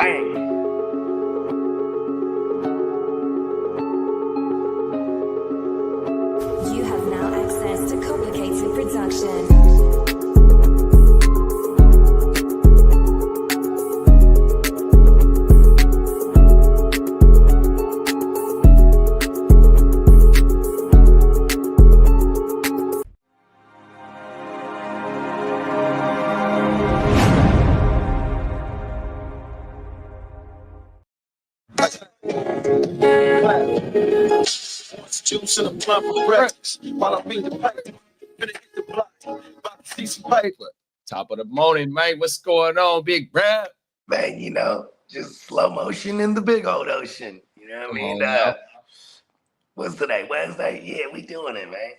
Bang. You have now access to complicated production. Juice in a blunt for breakfast while I'm reading the paper. Gonna hit the block, about to see some paper. Top of the morning, man. What's going on, big Brad? Man, you know, just slow motion in the big old ocean. You know what I mean? What's today? Wednesday? Yeah, we doing it, man.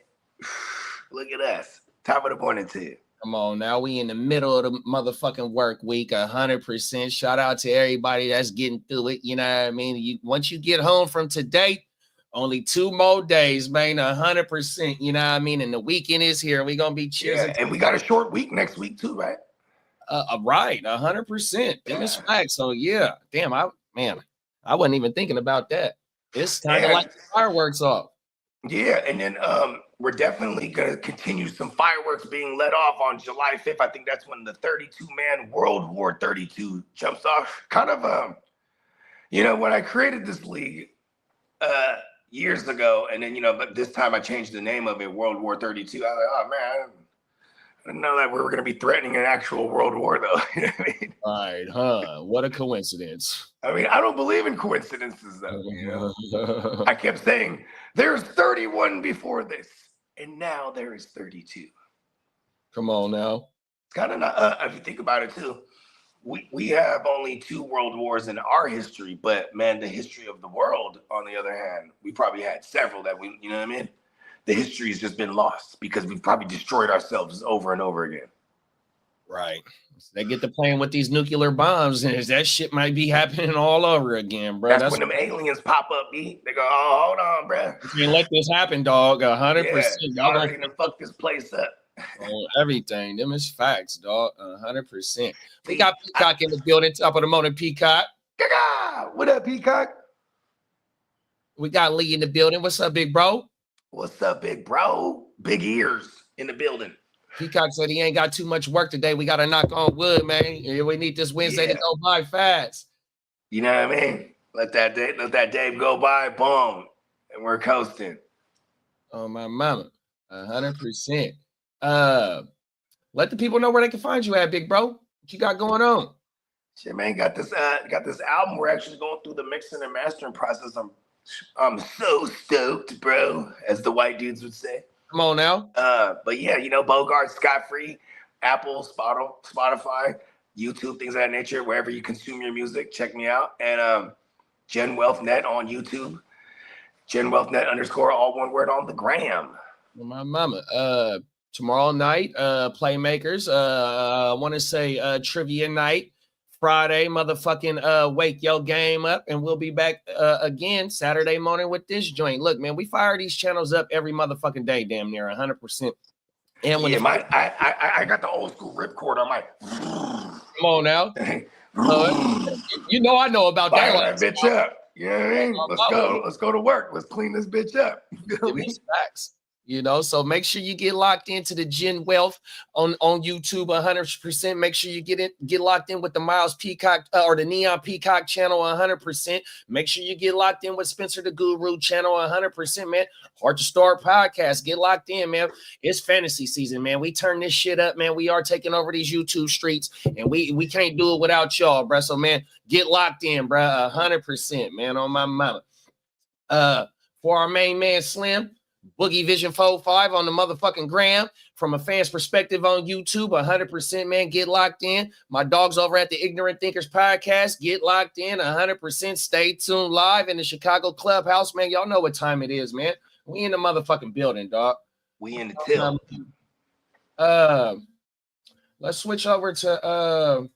Look at us. Top of the morning to you. Come on now, we in the middle of the motherfucking work week, 100%. Shout out to everybody that's getting through it. You know what I mean? Once you get home from today, only 2 more days, man, 100%. You know what I mean? And the weekend is here. We're going to be cheering. Yeah, and we got a short week next week too, right? Right, 100%. Them is facts. So, yeah. Damn, I wasn't even thinking about that. It's kind of like fireworks off. Yeah, and then we're definitely going to continue some fireworks being let off on July 5th. I think that's when the 32-man World War 32 jumps off. Kind of, you know, when I created this league years ago, and then, you know, but this time I changed the name of it, World War 32. I was like, oh, man, I didn't know that we were going to be threatening an actual world war, though. You know what I mean? Right, huh? What a coincidence. I mean, I don't believe in coincidences, though. You know? I kept saying, there's 31 before this, and now there is 32. Come on now. It's kind of not, if you think about it, too, we have only 2 world wars in our history, but, man, the history of the world, on the other hand, we probably had several that we, you know what I mean? The history has just been lost because we've probably destroyed ourselves over and over again. Right. So they get to playing with these nuclear bombs, and that shit might be happening all over again, bro. That's when them aliens pop up, B. They go, oh, hold on, bro. You can't let this happen, dog. 100%. Y'all ready to fuck this place up. On everything. Them is facts, dog. 100%. We got Peacock in the building. Top of the morning, Peacock. What up, Peacock? We got Lee in the building. What's up, big bro? What's up, big bro? Big ears in the building. Peacock said he ain't got too much work today. We got to knock on wood, man. We need this Wednesday to go by fast. You know what I mean? Let that day go by, boom, and we're coasting. Oh, my mama. 100%. Let the people know where they can find you at, big bro. What you got going on? Shit, man, got this album. We're actually going through the mixing and mastering process. I'm so stoked, bro, as the white dudes would say. Come on now. But yeah, you know, Bogard, scot-free, Apple, Spotify, YouTube, things of that nature, wherever you consume your music, check me out. And Gen Wealth Net on YouTube. Gen Wealth Net _ all one word on the gram. My mama. Tomorrow night, Playmakers. I want to say trivia night. Friday, motherfucking wake your game up, and we'll be back again Saturday morning with this joint. Look, man, we fire these channels up every motherfucking day, damn near 100%. And when I got the old school ripcord on my. Come on now. You know I know about that. Fire that bitch up. You know what I mean? Let's go to work. Let's clean this bitch up. Facts. You know, so make sure you get locked into the Gen Wealth on YouTube 100%. Make sure you get locked in with the Miles Peacock or the Neon Peacock channel 100%. Make sure you get locked in with Spencer the Guru channel 100%, man. Hard to Start podcast. Get locked in, man. It's fantasy season, man. We turn this shit up, man. We are taking over these YouTube streets, and we can't do it without y'all, bro. So, man, get locked in, bro. 100%, man, on my mama. For our main man, Slim, Boogie Vision 45 on the motherfucking gram. From a fan's perspective on YouTube, 100%, man, get locked in. My dogs over at the Ignorant Thinkers podcast, get locked in, 100%. Stay tuned live in the Chicago Clubhouse, man. Y'all know what time it is, man. We in the motherfucking building, dog. We in the till. Let's switch over to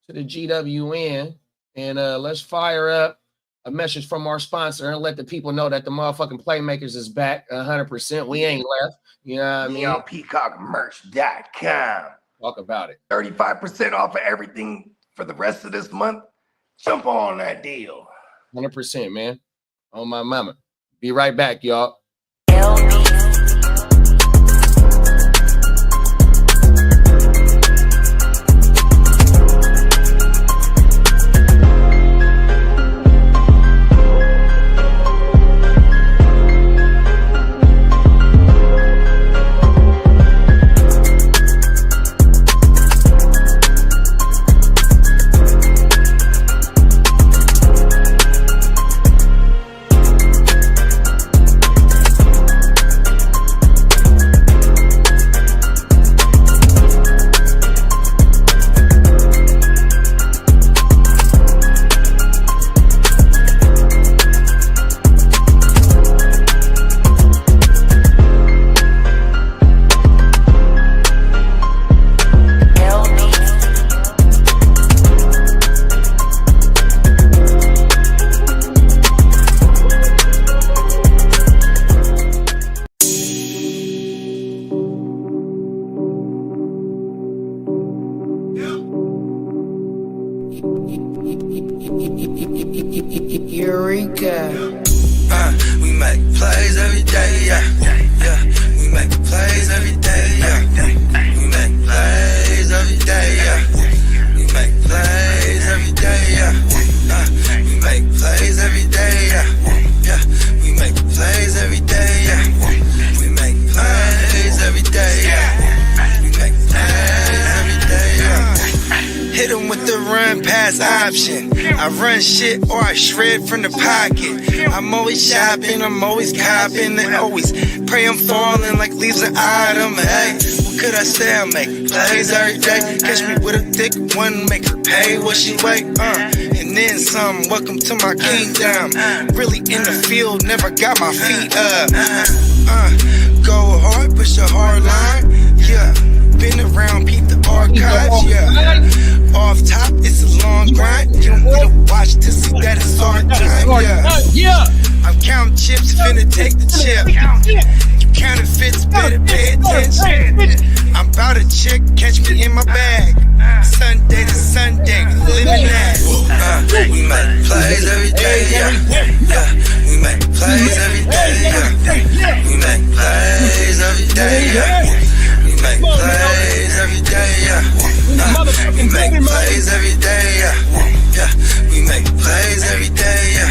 the GWN, and let's fire up a message from our sponsor and let the people know that the motherfucking Playmakers is back 100%. We ain't left. You know what I mean? On peacockmerch.com. Talk about it. 35% off of everything for the rest of this month. Jump on that deal. 100%, man. On my mama. Be right back, y'all. Eureka. We make plays every day, yeah. We make plays every day, yeah. We make plays every day, yeah. We make plays every day, yeah. We make plays every day, yeah. We make plays every day, yeah. We make plays every day, yeah. We make plays every day, yeah. Hit 'em with the run pass option. I run shit or I shred from the pocket. I'm always shopping, I'm always copping, and always pray I'm falling like leaves an item. Hey, what could I say? I make plays every day. Catch me with a thick one, make her pay what she weigh. And then some. Welcome to my kingdom. Really in the field, never got my feet up. Go hard, push a hard line. Yeah, been around, peep the archives. Yeah. Off top, it's a long grind. You don't need to watch to see that it's hard time. Yeah. I'm counting chips, finna take the chip. You counterfeits, better pay attention. I'm about a chick, catch me in my bag. Sunday to Sunday, living that. We make plays every day, yeah. We make plays every day, yeah. We make plays every day, yeah. We make plays every day, yeah. We make plays every day, yeah. We make plays every day, yeah.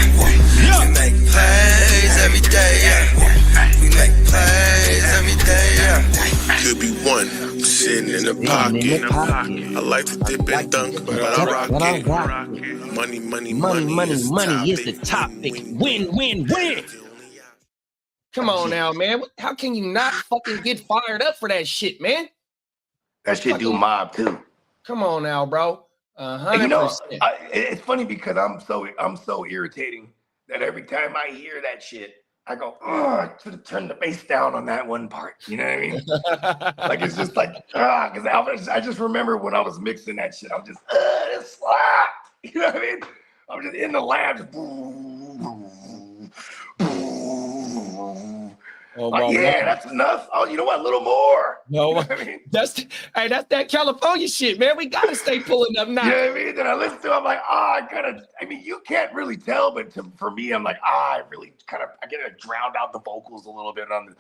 We make plays every day, yeah. We make plays every day, yeah. Could be one sitting in the pocket. I like to dip and dunk, but I rock it. Money Is the topic. Win. Come on now, man. How can you not fucking get fired up for that shit, man? That shit do mob too. Come on now, bro. 100%. You know, it's funny because I'm so irritating that every time I hear that shit, I go, I should have turned the bass down on that one part. You know what I mean? Like it's just like, because I just remember when I was mixing that shit, I'm just, it slapped. You know what I mean? I'm just in the lab. That's enough. Oh, you know what? A little more. No, you know what I mean? That's that California shit, man. We gotta stay pulling up now. You know what I mean? Then I listen to it, I'm like, you can't really tell, but for me, I'm like, I really I get to drown out the vocals a little bit on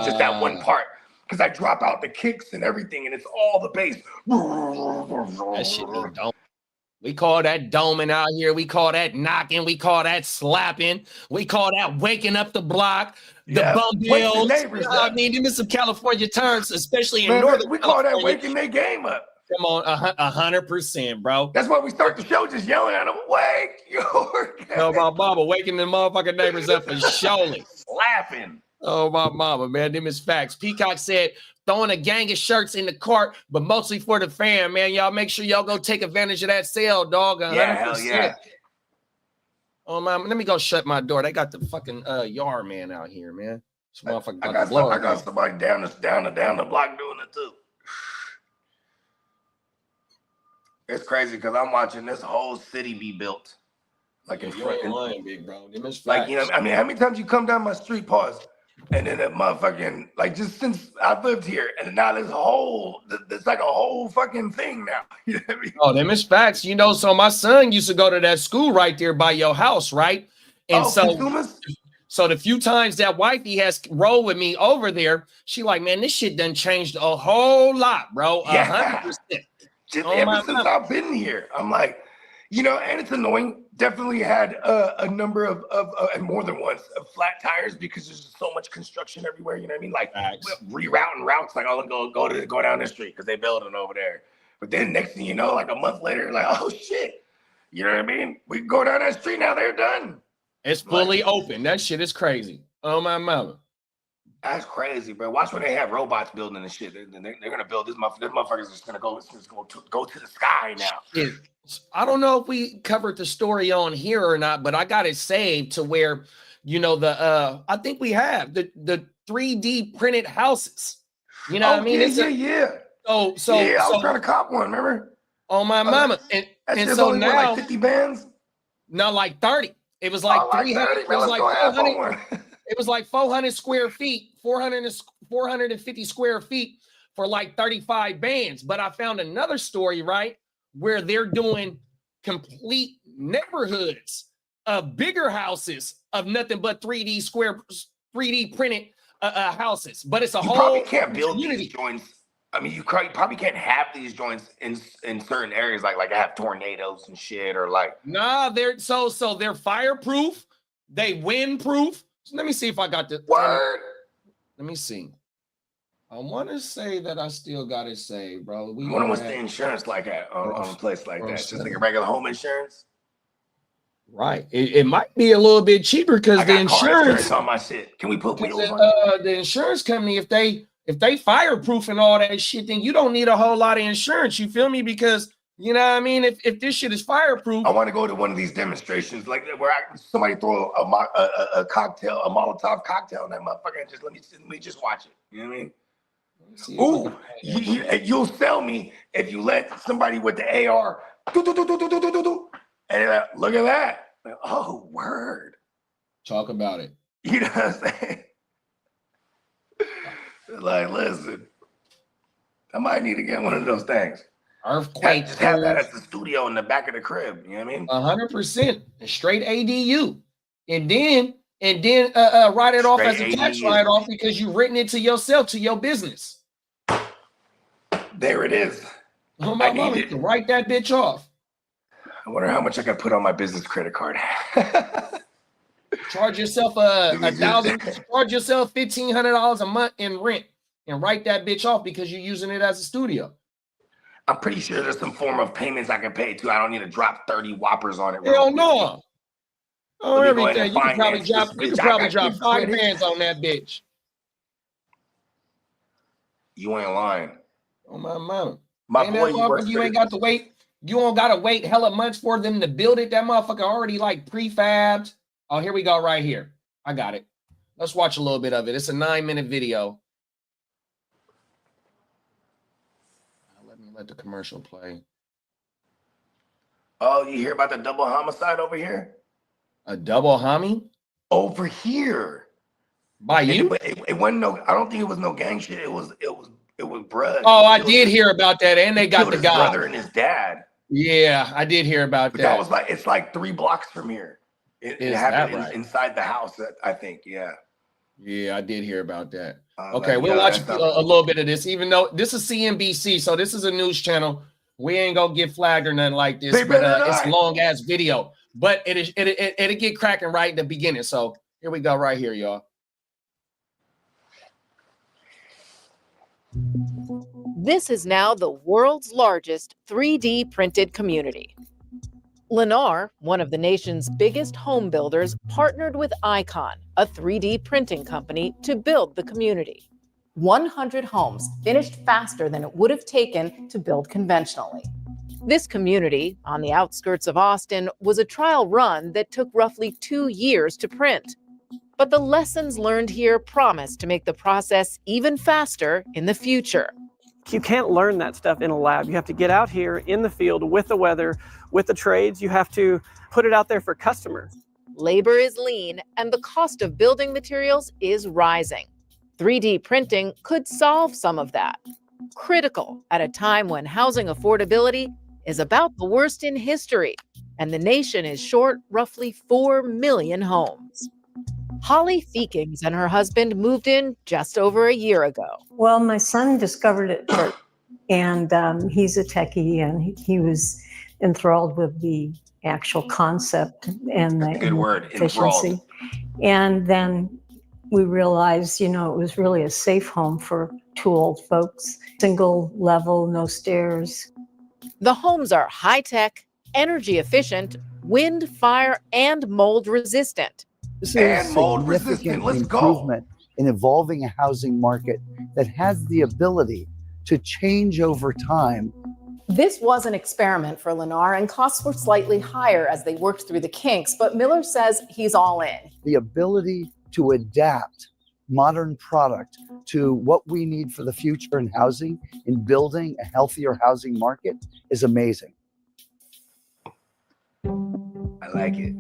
just that one part. Because I drop out the kicks and everything, and it's all the bass. That shit be dumb. We call that doming out here. We call that knocking. We call that slapping. We call that waking up the block. The bum bills. I mean, them is some California terms, especially in Northern we call that waking their game up. Come on, 100%, bro. That's why we start the show just yelling at them, wake your game. Oh, my mama, waking the motherfucking neighbors up and surely. Slapping. Oh, my mama, man, them is facts. Peacock said, throwing a gang of shirts in the cart, but mostly for the fan, man. Y'all make sure y'all go take advantage of that sale, dog. 100%. Yeah, hell yeah. Oh, man, let me go shut my door. They got the fucking yard man out here, man. This motherfucker I got somebody down the block doing it too. It's crazy because I'm watching this whole city be built. Like in you ain't lying, big bro. Like, you know, I mean, how many times you come down my street, pause, And then that motherfucking, like, just since I've lived here, and now there's like a whole fucking thing now. You know what I mean? Oh, them is facts. You know, so my son used to go to that school right there by your house, right? And so the few times that wifey has rolled with me over there, she like, man, this shit done changed a whole lot, bro. 100%. Just ever since I've been here, I'm like, you know, and it's annoying. Definitely had a number of and more than once of flat tires because there's just so much construction everywhere. You know what I mean? Like rerouting routes, like I'll go down the street because they building over there. But then next thing you know, like a month later, like, oh shit, you know what I mean? We can go down that street now. They're done. It's fully open. That shit is crazy. Oh my mama. That's crazy, bro. Watch when they have robots building this shit. They're gonna build this motherfucker. This motherfucker's just gonna go to the sky now. Yeah. I don't know if we covered the story on here or not, but I got it saved to where, you know, I think we have the 3D printed houses. You know what I mean? Yeah. So I was trying to cop one, remember? Oh my mama. And so now like 50 bands? No, like 30. It was like 300. It was like 400. It was like 400 square feet, 450 square feet for like 35 bands. But I found another story, right, where they're doing complete neighborhoods of bigger houses of nothing but 3D printed houses. But it's a whole probably can't build these joints. I mean, you probably can't have these joints in certain areas, like have tornadoes and shit, or like. Nah, they're so they're fireproof, they windproof. Let me see if I got the word. Let me see. I want to say that I still got it saved, bro. I wonder what's the insurance like on a place like that? Just like a regular home insurance? Right. It might be a little bit cheaper because the insurance on my shit. Can we put wheels on it? The insurance company, if they fireproof and all that shit, then you don't need a whole lot of insurance. You feel me? Because you know what I mean? If this shit is fireproof. I want to go to one of these demonstrations, like where somebody throw a cocktail, a Molotov cocktail in that motherfucker, and just let me just watch it. You know what I mean? Ooh, you'll sell me if you let somebody with the AR and look at that. Like, oh, word. Talk about it. You know what I'm saying? Like, listen, I might need to get one of those things. Earthquake. Just have that at the studio in the back of the crib. You know what I mean? 100%. Straight ADU. And then write it off as a tax write-off because you've written it to yourself, to your business. There it is. Oh my mama, you can write that bitch off. I wonder how much I can put on my business credit card. Charge yourself charge yourself $1,500 a month in rent and write that bitch off because you're using it as a studio. I'm pretty sure there's some form of payments I can pay too. I don't need to drop 30 whoppers on it. Hell no. Oh, everything. You can probably drop 5 bands on that bitch. You ain't lying. Oh my mama. My boy, you ain't got to wait. You don't gotta wait hella months for them to build it. That motherfucker already like prefabbed. Oh, here we go right here. I got it. Let's watch a little bit of it. It's a 9-minute video. Let the commercial play. Oh, you hear about the double homicide over here? A double homie? Over here. By you? It wasn't no, I don't think it was no gang shit. It was bruh. Oh, I did hear about that. And they got the guy. His brother and his dad. Yeah, I did hear about that. That was like, it's like 3 blocks from here. It happened inside the house, I think. Yeah. Yeah, I did hear about that. Okay, we'll watch a little bit of this, even though this is CNBC, so this is a news channel. We ain't gonna get flagged or nothing like this, but it's a long ass video. But it'll get cracking right in the beginning. So here we go, right here, y'all. This is now the world's largest 3D printed community. Lennar, one of the nation's biggest home builders, partnered with Icon, a 3D printing company, to build the community. 100 homes finished faster than it would have taken to build conventionally. This community, on the outskirts of Austin, was a trial run that took roughly 2 years to print. But the lessons learned here promise to make the process even faster in the future. You can't learn that stuff in a lab. You have to get out here in the field with the weather, with the trades. You have to put it out there for customers. labor is lean, and the cost of building materials is rising. 3D printing could solve some of that. Critical at a time when housing affordability is about the worst in history, and the nation is short roughly 4 million homes. Holly Feekings and her husband moved in just over a year ago. Well, my son discovered it first, and he's a techie, and he was enthralled with the actual concept and the Good word, efficiency. enthralled. And then we realized, it was really a safe home for two old folks. Single level, no stairs. The homes are high-tech, energy efficient, wind, fire, and mold resistant. This And is a mold resistant. significant Let's go. improvement in evolving a housing market that has the ability to change over time. This was an experiment for Lennar, and costs were slightly higher as they worked through the kinks, but Miller says he's all in. The ability to adapt modern product to what we need for the future in housing, in building a healthier housing market, is amazing. I like it.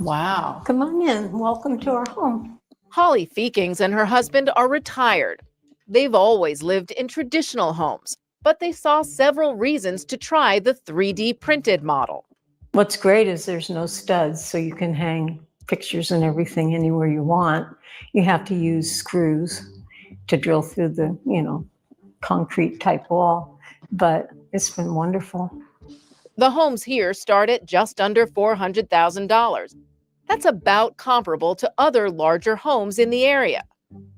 Wow. Come on in. Welcome to our home. Holly Feekings and her husband are retired. They've always lived in traditional homes, but they saw several reasons to try the 3D printed model. What's great is there's no studs, so you can hang pictures and everything anywhere you want. You have to use screws to drill through the, concrete type wall, but it's been wonderful. The homes here start at just under $400,000. That's about comparable to other larger homes in the area.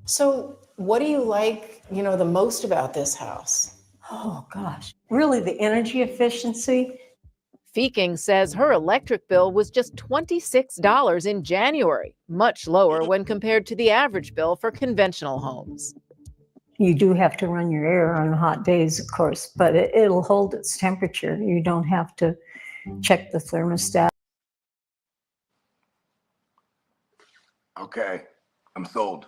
So what do you like, the most about this house? Oh gosh, really the energy efficiency. Feeking says her electric bill was just $26 in January, much lower when compared to the average bill for conventional homes. You do have to run your air on hot days, of course, but it'll hold its temperature. You don't have to check the thermostat. Okay, I'm sold.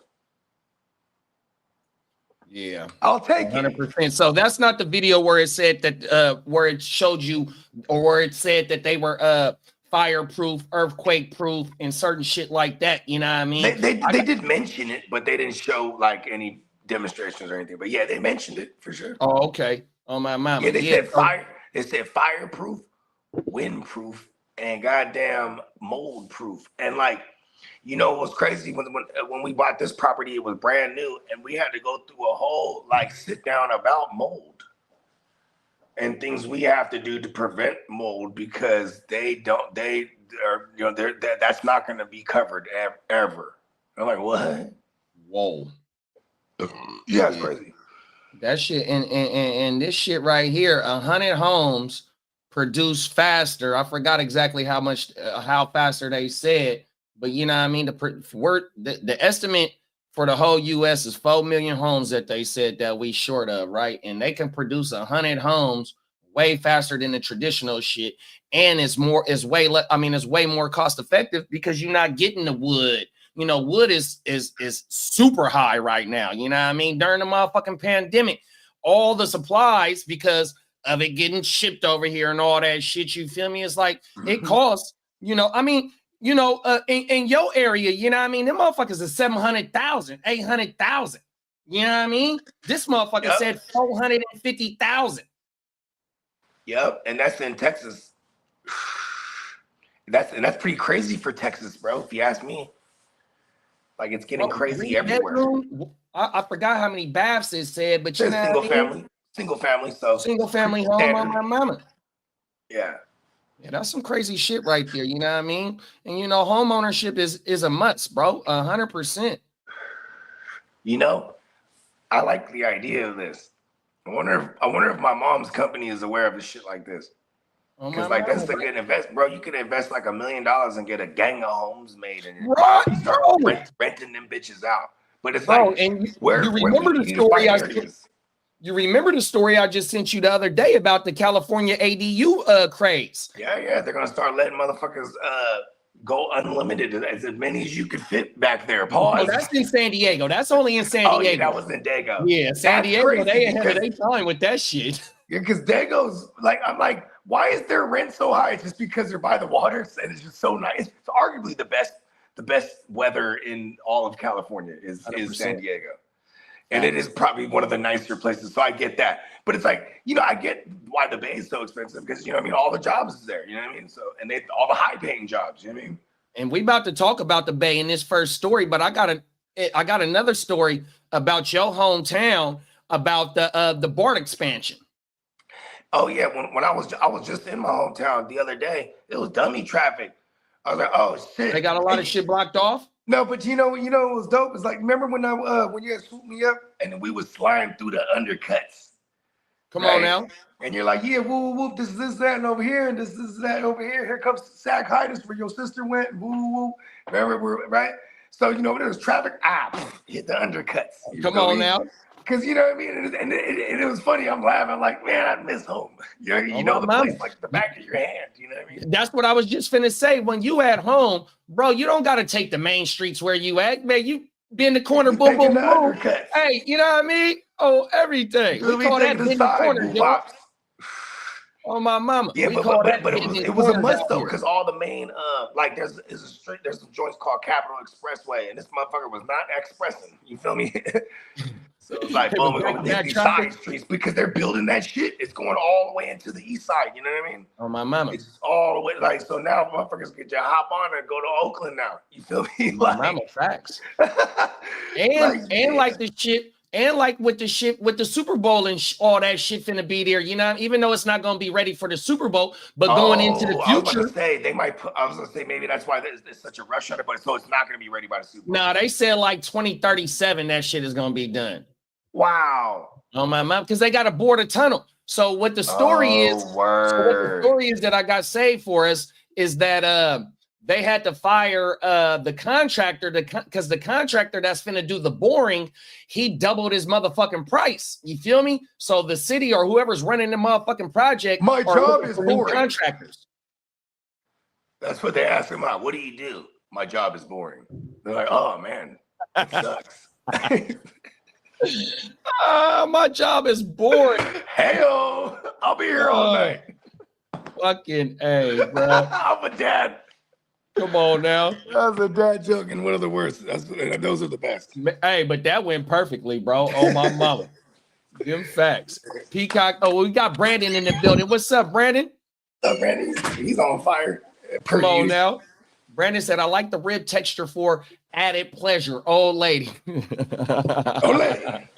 Yeah, I'll take it. 100%. So that's not the video where it said that where it showed you, or where it said that they were fireproof, earthquake proof, and certain shit like that. You know what I mean? They did mention it, but they didn't show like any demonstrations or anything. But yeah, they mentioned it for sure. Oh, okay. On my mama. Yeah, they said fire. They said fireproof, windproof, and goddamn mold proof. And like, it was crazy when we bought this property, it was brand new, and we had to go through a whole sit down about mold and things we have to do to prevent mold, because that's not going to be covered ever. I'm like, what? Whoa. Yeah, it's crazy. That shit and this shit right here, 100 homes produce faster. I forgot exactly how faster they said. But you know what I mean? The estimate for the whole U.S. is 4 million homes that they said that we short of, right? And they can produce 100 homes way faster than the traditional shit. And it's way more cost effective because you're not getting the wood. Wood is super high right now. You know what I mean? During the motherfucking pandemic, all the supplies, because of it getting shipped over here and all that shit, you feel me? It's like it costs, in your area, you know what I mean? Them motherfuckers are 700,000, 800,000. You know what I mean? This motherfucker said 450,000. Yep, and that's in Texas. That's pretty crazy for Texas, bro. If you ask me, like it's getting crazy everywhere. I forgot how many baths it said, but you know, single family, so single family home on my mama. Yeah. Yeah, that's some crazy shit right there. You know what I mean? And home ownership is a must, bro. 100%. I like the idea of this. I wonder if my mom's company is aware of a shit like this. Because that's a good invest, bro. You could invest like $1 million and get a gang of homes made and start renting them bitches out. But it's you remember the story I just sent you the other day about the California ADU craze. Yeah, they're gonna start letting motherfuckers go unlimited, as many as you could fit back there. Pause. Oh, that's in San Diego. That's only in San Diego. Yeah, that was in Dago. Yeah, San Diego. They ahead of their time with that shit. Yeah, because Dago's like, I'm like, why is their rent so high? It's just because they're by the water and it's just so nice. It's arguably the best weather in all of California is 100%. San Diego. And it is probably one of the nicer places. So I get that. But it's like, I get why the Bay is so expensive because, all the jobs is there. You know what I mean? So, and all the high paying jobs, you know what I mean? And we about to talk about the Bay in this first story, but I got another story about your hometown about the BART expansion. Oh yeah, when I was just in my hometown the other day, it was dummy traffic. I was like, oh shit. They got a lot of shit blocked off. No, but what was dope? It's like, remember when you had swooped me up and we was sliding through the undercuts. Come on now. And you're like, yeah, whoop, whoop, this, that, and over here, and this, that, over here. Here comes Sac High, this where your sister went, whoop, whoop. Remember, right? So, when there was traffic, hit the undercuts. Come on now. Because, you know what I mean? And it was funny. I'm laughing like, man, I miss home. The place like the back of your hand. You know what I mean? That's what I was just finna say. When you at home, bro, you don't got to take the main streets where you at. Man, you be in the corner, boom, boom, boom. Hey, you know what I mean? Oh, everything. We call that in the corner, yo. Oh, my mama. Yeah, but it was a must though, because all the main there's some joints called Capitol Expressway, and this motherfucker was not expressing. You feel me? So it's like, boom, we're going to these side streets because they're building that shit. It's going all the way into the east side. You know what I mean? Oh, my mama. It's all the way. So now motherfuckers get you hop on and go to Oakland now. You feel me? My mama, facts. and like the shit. And like with the Super Bowl and all that shit finna be there, even though it's not gonna be ready for the Super Bowl, but going into the future. I was gonna say they might I was gonna say maybe that's why there's such a rush on it, but so it's not gonna be ready by the Super Bowl. Nah, they said like 2037 that shit is gonna be done. Wow. Oh my mom, because they got to bore the tunnel. So what the story is that I got saved for us is that they had to fire the contractor because the contractor that's finna do the boring, he doubled his motherfucking price. You feel me? So the city or whoever's running the motherfucking project, my job is boring. Contractors. That's what they ask him out. What do you do? My job is boring. They're like, oh man, it sucks. My job is boring. Hey-o, I'll be here all night. Fucking A, bro. I'm a dad. Come on now. That's a dad joke and one of the worst. Those are the best. Hey, but that went perfectly, bro. Oh, my mama. Them facts. Peacock. Oh, we got Brandon in the building. What's up, Brandon? What's up, Brandon? He's on fire. Come on now. Brandon said, I like the rib texture for added pleasure. Old lady. Old lady.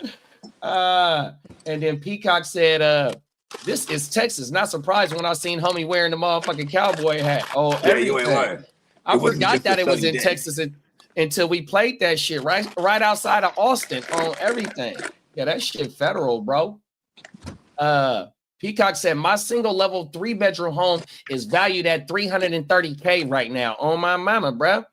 And then Peacock said, this is Texas. Not surprised when I seen homie wearing the motherfucking cowboy hat. Oh, yeah, you ain't lying. I forgot that it was in Texas until we played that shit right outside of Austin on everything. Yeah, that shit federal, bro. Peacock said, my single level 3-bedroom home is valued at $330K right now. On my mama, bro.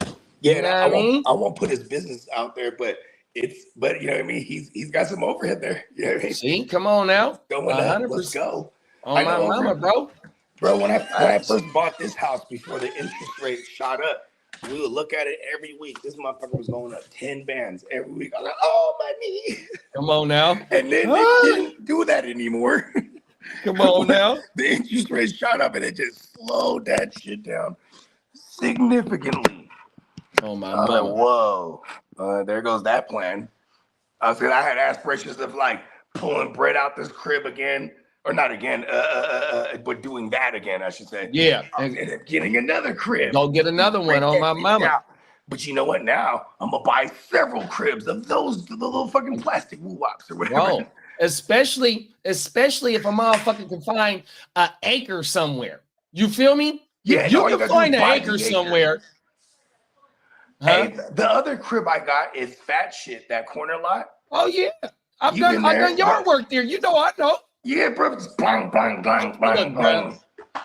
Yeah, you know I won't put his business out there, but you know what I mean? He's got some overhead there. You know what I mean? See, come on now. Let's go. On my mama, bro. Bro, when I first bought this house before the interest rate shot up, we would look at it every week. This motherfucker was going up 10 bands every week. I was like, oh, my knee. Come on now. And then they didn't do that anymore. Come on now. The interest rate shot up and it just slowed that shit down significantly. Oh, my mama. Like, whoa. There goes that plan. I had aspirations of like pulling bread out this crib again. Or not again, but doing that again, I should say. Yeah. And getting another crib. Go get another one on my mama. But you know what? Now I'm going to buy several cribs of those, the little fucking plastic woo-wops or whatever. Bro, especially if a motherfucker can find an acre somewhere. You feel me? Yeah. You can find an acre somewhere. Huh? Hey, the other crib I got is fat shit, that corner lot. Oh, yeah. I've done yard work there. You know, I know. Yeah, bro, just bang, bang, bang, bang, bang.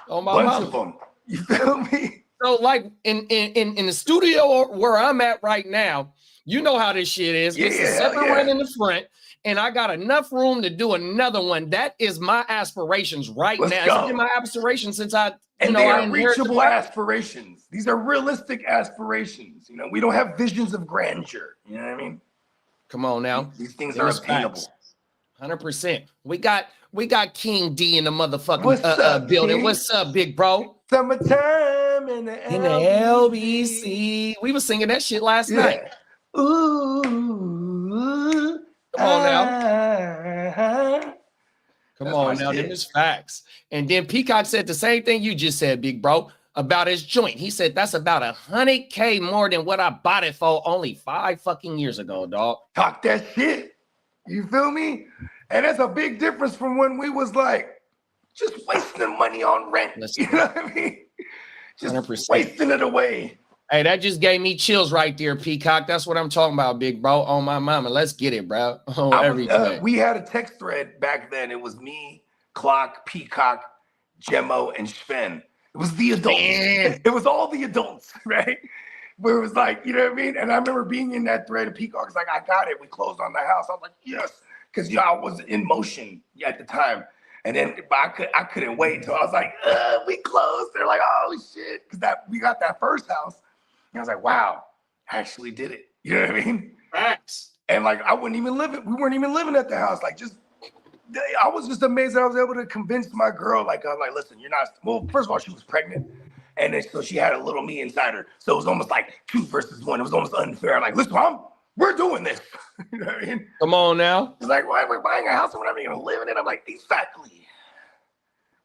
Oh my bunch of them. You feel me? So, like in the studio where I'm at right now, you know how this shit is. Yeah, it's a separate one in the front, and I got enough room to do another one. That is my aspirations now. Go. It's been my aspirations since they are reachable aspirations. These are realistic aspirations. You know, we don't have visions of grandeur. You know what I mean? Come on now. These things are attainable. 100%. We got We got King D in the motherfucking What's up, building. King? What's up, big bro? Summertime in the LBC. We was singing that shit last night. Ooh. Come on now. Come on now. Them is facts. And then Peacock said the same thing you just said, big bro, about his joint. He said that's about $100K more than what I bought it for only 5 fucking years ago, dog. Talk that shit. You feel me? And that's a big difference from when we was like just wasting money on rent. You know what I mean? Just 100%. wasting it away. Hey, that just gave me chills right there, Peacock. That's what I'm talking about, big bro. On my mama. Let's get it, bro. On everything. We had a text thread back then. It was me, Clock, Peacock, Gemmo, and Sven. It was the adults. Man. It was all the adults, right? Where it was like, you know what I mean? And I remember being in that thread, and Peacock was like, I got it. We closed on the house. I was like, yes. Because, I was in motion at the time. And then I couldn't wait until I was like, we closed. They're like, oh, shit. Because we got that first house. And I was like, wow, I actually did it. You know what I mean? Facts. And like, we weren't even living at the house. Like, I was just amazed that I was able to convince my girl, like, I'm like, listen, you're not, well, first of all, she was pregnant. And then, so she had a little me inside her. So it was almost like 2 versus 1. It was almost unfair. I'm like, listen, Mom, we're doing this. You know what I mean? Come on now. It's like, why we're buying a house and we're not even gonna live in it? I'm like, exactly.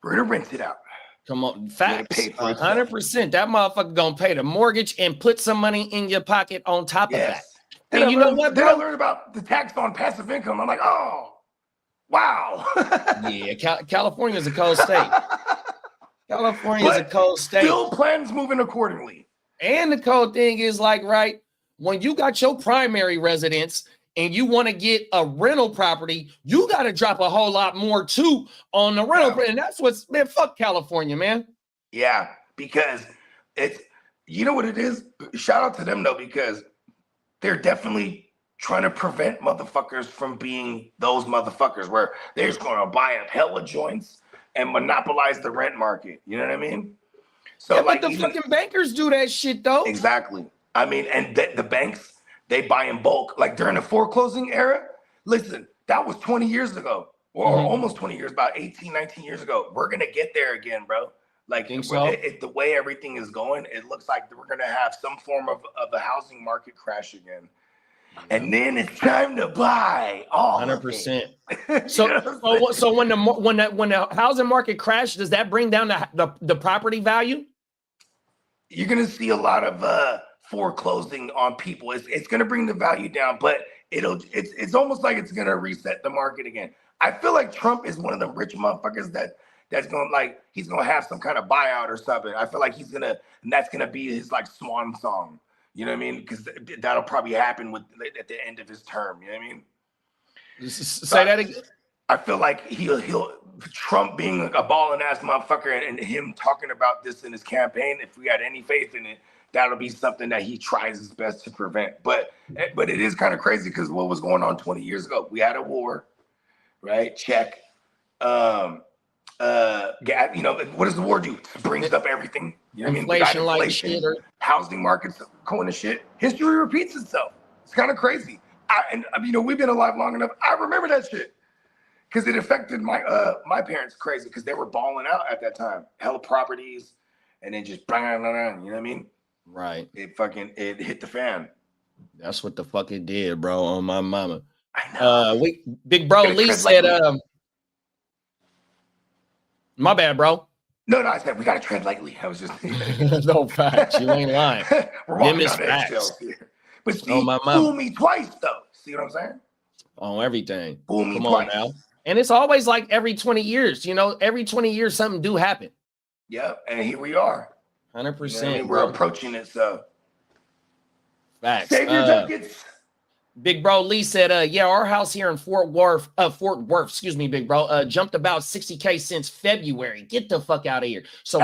We're gonna rent it out. Come on, facts. 100%. That motherfucker gonna pay the mortgage and put some money in your pocket on top of that. And you know what? Then I learned about the tax on passive income. I'm like, oh, wow. Yeah, California is a cold state. California is a cold state. Still plans moving accordingly. And the cold thing is like, right, when you got your primary residence and you want to get a rental property, you got to drop a whole lot more too on the rental. And that's what's, man, fuck California, man. Yeah, because it's, you know what it is? Shout out to them though, because they're definitely trying to prevent motherfuckers from being those motherfuckers where they're just going to buy up hella joints and monopolize the rent market. You know what I mean? So yeah, like but the fucking bankers do that shit though. Exactly. I mean, and the banks, they buy in bulk. Like during the foreclosing era, listen, that was 20 years ago or almost 20 years, about 18, 19 years ago. We're going to get there again, bro. Like the way everything is going, it looks like we're going to have some form of a housing market crash again. And then it's time to buy all 100%. So when the housing market crashes, does that bring down the property value? You're gonna see a lot of foreclosing on people. It's gonna bring the value down, but it's almost like it's gonna reset the market again. I feel like Trump is one of the rich motherfuckers that's gonna he's gonna have some kind of buyout or something. I feel like that's gonna be his like swan song. You know what I mean? Because that'll probably happen at the end of his term. You know what I mean? Say that again. I feel like he'll Trump being a balling ass motherfucker and him talking about this in his campaign. If we had any faith in it, that'll be something that he tries his best to prevent. But it is kind of crazy because what was going on 20 years ago? We had a war, right? Check. You know, what does the war do? It brings up everything. You know what I mean? Inflation, housing markets going to shit. History repeats itself. It's kind of crazy. We've been alive long enough. I remember that shit because it affected my parents crazy because they were balling out at that time. Hella properties, and then just bang, you know what I mean? Right. It hit the fan. That's what the fuck it did, bro. On my mama. I know. Big bro Lee said, my bad, bro. No, I said we gotta tread lightly. I was just no facts. You ain't lying. We're walking on eggshells here. But see, fool me twice though. See what I'm saying? On everything. Fool me Come twice. on now. And it's always like every 20 years. You know, every 20 years something do happen. Yep, and here we are. 100%. You know what I mean? We're approaching it, so. Facts. Save your ducats. Big bro Lee said, yeah, our house here in Fort Worth, excuse me, big bro, jumped about 60K since February. Get the fuck out of here. So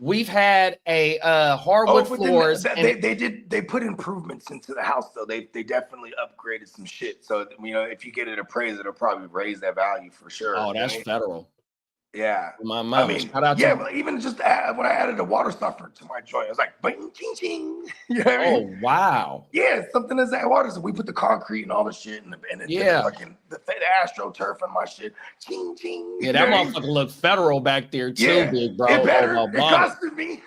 we've had a hardwood floors. They put improvements into the house though. They definitely upgraded some shit. So you know, if you get it appraised, it'll probably raise that value for sure. Oh, that's federal. Yeah. My I mama. mean, Shout out yeah, to. but even just when I added a water softener to my joint, I was like, bing, ching, ching. You know what I Oh mean? wow. Yeah, something as that water. So we put the concrete and all the shit and the Yeah. fucking the AstroTurf and my shit. Ching, ching. Yeah, You that know what I mean? motherfucker look federal back there too, Yeah, big bro. it Oh better. my It mama. costed me.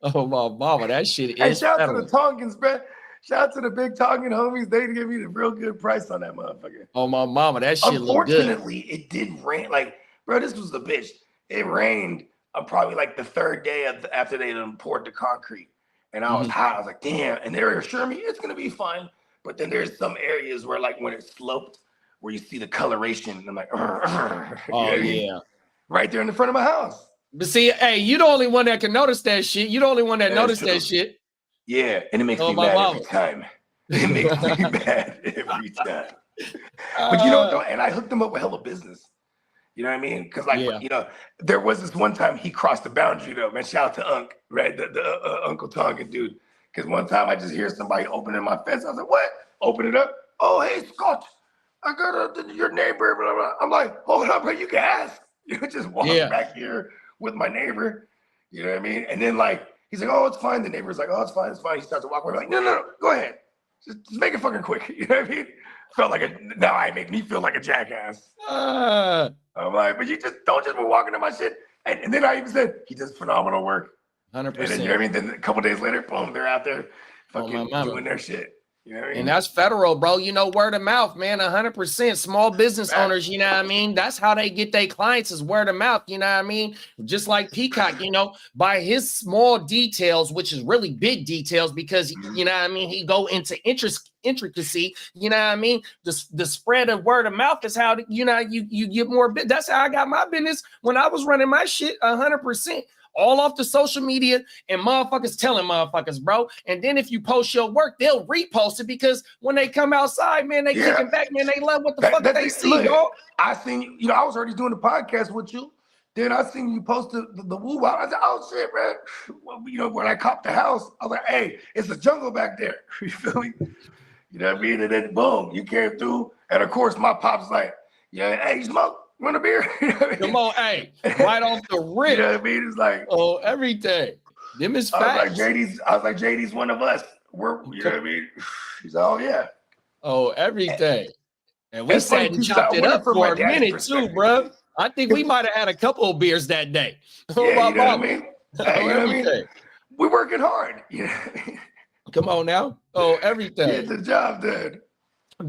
Oh my mama. That shit Hey, is shout out to federal. the Tongans, bro. Shout out to the big Tongan homies. They give me the real good price on that motherfucker. Oh my mama. That shit look good. Unfortunately, it did rain. Like, bro, this was the bitch. It rained probably like the third day after they done poured the concrete. And I was hot. I was like, damn. And they were assuring me it's gonna be fine. But then there's some areas where, like, when it's sloped, where you see the coloration, and I'm like, you know what I mean? Yeah. Right there in the front of my house. But see, hey, you the only one that can notice that shit. You the only one that That's noticed true. that shit. Yeah, and it makes Oh me my mad mama. every time. It makes me mad every time. But you know what, though? And I hooked him up with hella business. You know what I mean? Because, like, Yeah. you know, there was this one time he crossed the boundary, though. Man, shout out to Unc, right? The Uncle Tongan dude. Because one time I just hear somebody opening my fence. I was like, what? Open it up. Oh, hey, Scott. I got your neighbor. Blah, blah. I'm like, hold up, bro. You can ask. You just walk back here with my neighbor. You know what I mean? And then, like, he's like, oh, it's fine. The neighbor's like, oh, it's fine. It's fine. He starts to walk away. I'm like, no. Go ahead. Just make it fucking quick. You know what I mean? Felt like now I make me feel like a jackass. I'm like, but you just don't just be walking to my shit. And then I even said, he does phenomenal work. 100%. And then, you know what I mean? Then a couple days later, boom, they're out there fucking doing their shit. You know what I mean? And that's federal, bro. You know, word of mouth, man. 100%. Small business owners, you know what I mean? That's how they get their clients is word of mouth. You know what I mean? Just like Peacock, you know, by his small details, which is really big details, because you know what I mean, he go into intricacy. You know what I mean? The spread of word of mouth is how you know you get more. That's how I got my business when I was running my shit 100%. All off the social media and motherfuckers telling motherfuckers, bro. And then if you post your work, they'll repost it because when they come outside, man, they kicking back, man. They love what the fuck they see, dog. I seen you know, I was already doing the podcast with you. Then I seen you post the woo wow. I said, oh shit, man. Well, you know, when I copped the house, I was like, hey, it's a jungle back there. You feel me? You know what I mean? And then boom, you came through. And of course, my pop's like, yeah, hey, you smoke? You want a beer? You know what I mean? Come on, hey, right off the rip. You know what I mean? It's like, oh, everything. Them is facts. I was like, JD's one of us. We're, you know what I mean? He's like, oh yeah. Oh, everything. And we It's funny, sat and too, chopped it up from my for a dad's minute too, perspective. bro. I think we might have had a couple of beers that day. Oh, Yeah, my you know what I mama. mean? Hey, you know what I mean? We're working hard. You know what I mean? Come on now. Oh, everything. Get the job done.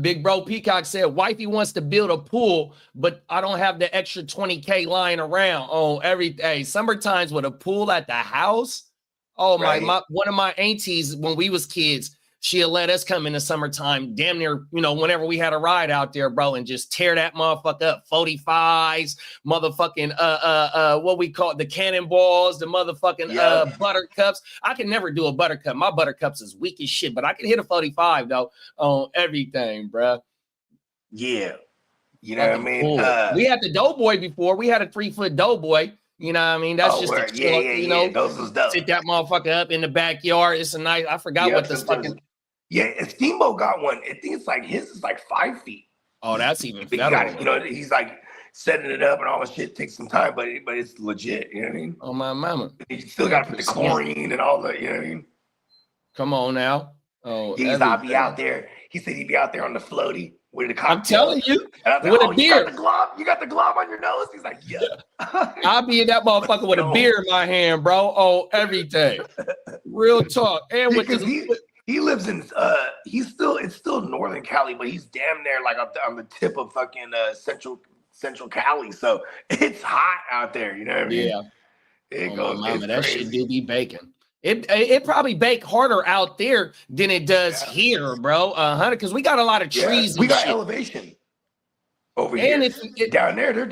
Big bro Peacock said, wifey wants to build a pool, but I don't have the extra 20K lying around. Oh, everything. Summertimes with a pool at the house. Oh, my one of my aunties, when we was kids, she'll let us come in the summertime, damn near, you know, whenever we had a ride out there, bro, and just tear that motherfucker up. 45s, motherfucking what we call it, the cannonballs, the motherfucking buttercups. I can never do a buttercup. My buttercups is weak as shit, but I can hit a 45 though on everything, bro. Yeah. You know what I mean? We had the doughboy before. We had a 3-foot doughboy. You know what I mean? That's just a chill, you know, those was dope. Sit that motherfucker up in the backyard. It's a nice, I forgot what this fucking. Yeah, Steamboat got one. I think it's like his is like 5 feet. Oh, that's even better. You know, he's like setting it up and all the shit takes some time, but it's legit. You know what I mean? Oh my mama! You still got to put the chlorine and all the. You know what I mean? Come on now. Oh, I'll be out there. He said he'd be out there on the floaty with the cocktail. I'm telling you, like, with a beer. You got the glob on your nose. He's like, yeah. I'll be in that motherfucker with a beer in my hand, bro. Oh, everything. Real talk. And with he lives in it's still Northern Cali, but he's damn near like on the tip of fucking central Cali. So it's hot out there, you know what I mean? Yeah. It goes, mama, that shit do be baking. It probably bake harder out there than it does here, bro. 100, because we got a lot of trees. We got shit. Elevation over here. Down there, they're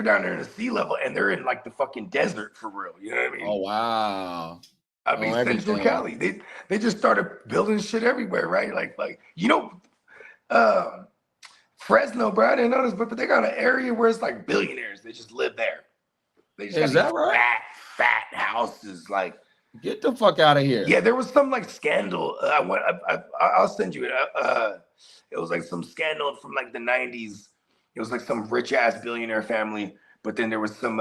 down there in the sea level, and they're in like the fucking desert for real. You know what I mean? Oh wow. I mean, Central Cali. They just started building shit everywhere, right? Like you know, Fresno, bro. I didn't know this, but they got an area where it's like billionaires. They just live there. They just Is that right? Fat houses, like. Get the fuck out of here. Yeah, there was some like scandal. I'll send you it. It was like some scandal from like the 90s. It was like some rich ass billionaire family, but then there was some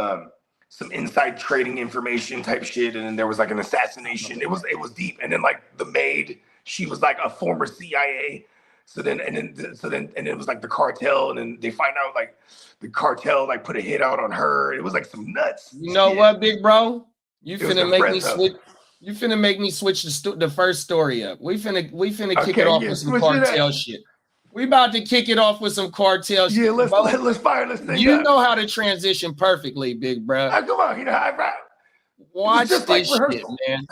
some inside trading information type shit, and then there was like an assassination. It was deep. And then like the maid, she was like a former CIA. So then it was like the cartel, and then they find out like the cartel like put a hit out on her. It was like some nuts. You know what, big bro? You finna make me Fresno. switch. You finna make me switch the first story up. We finna kick it off with some cartel shit. We about to kick it off with some cartel shit. Yeah, let's fire this thing. You know how to transition perfectly, big bro. Come on, you know how I rap. Watch this like shit, man.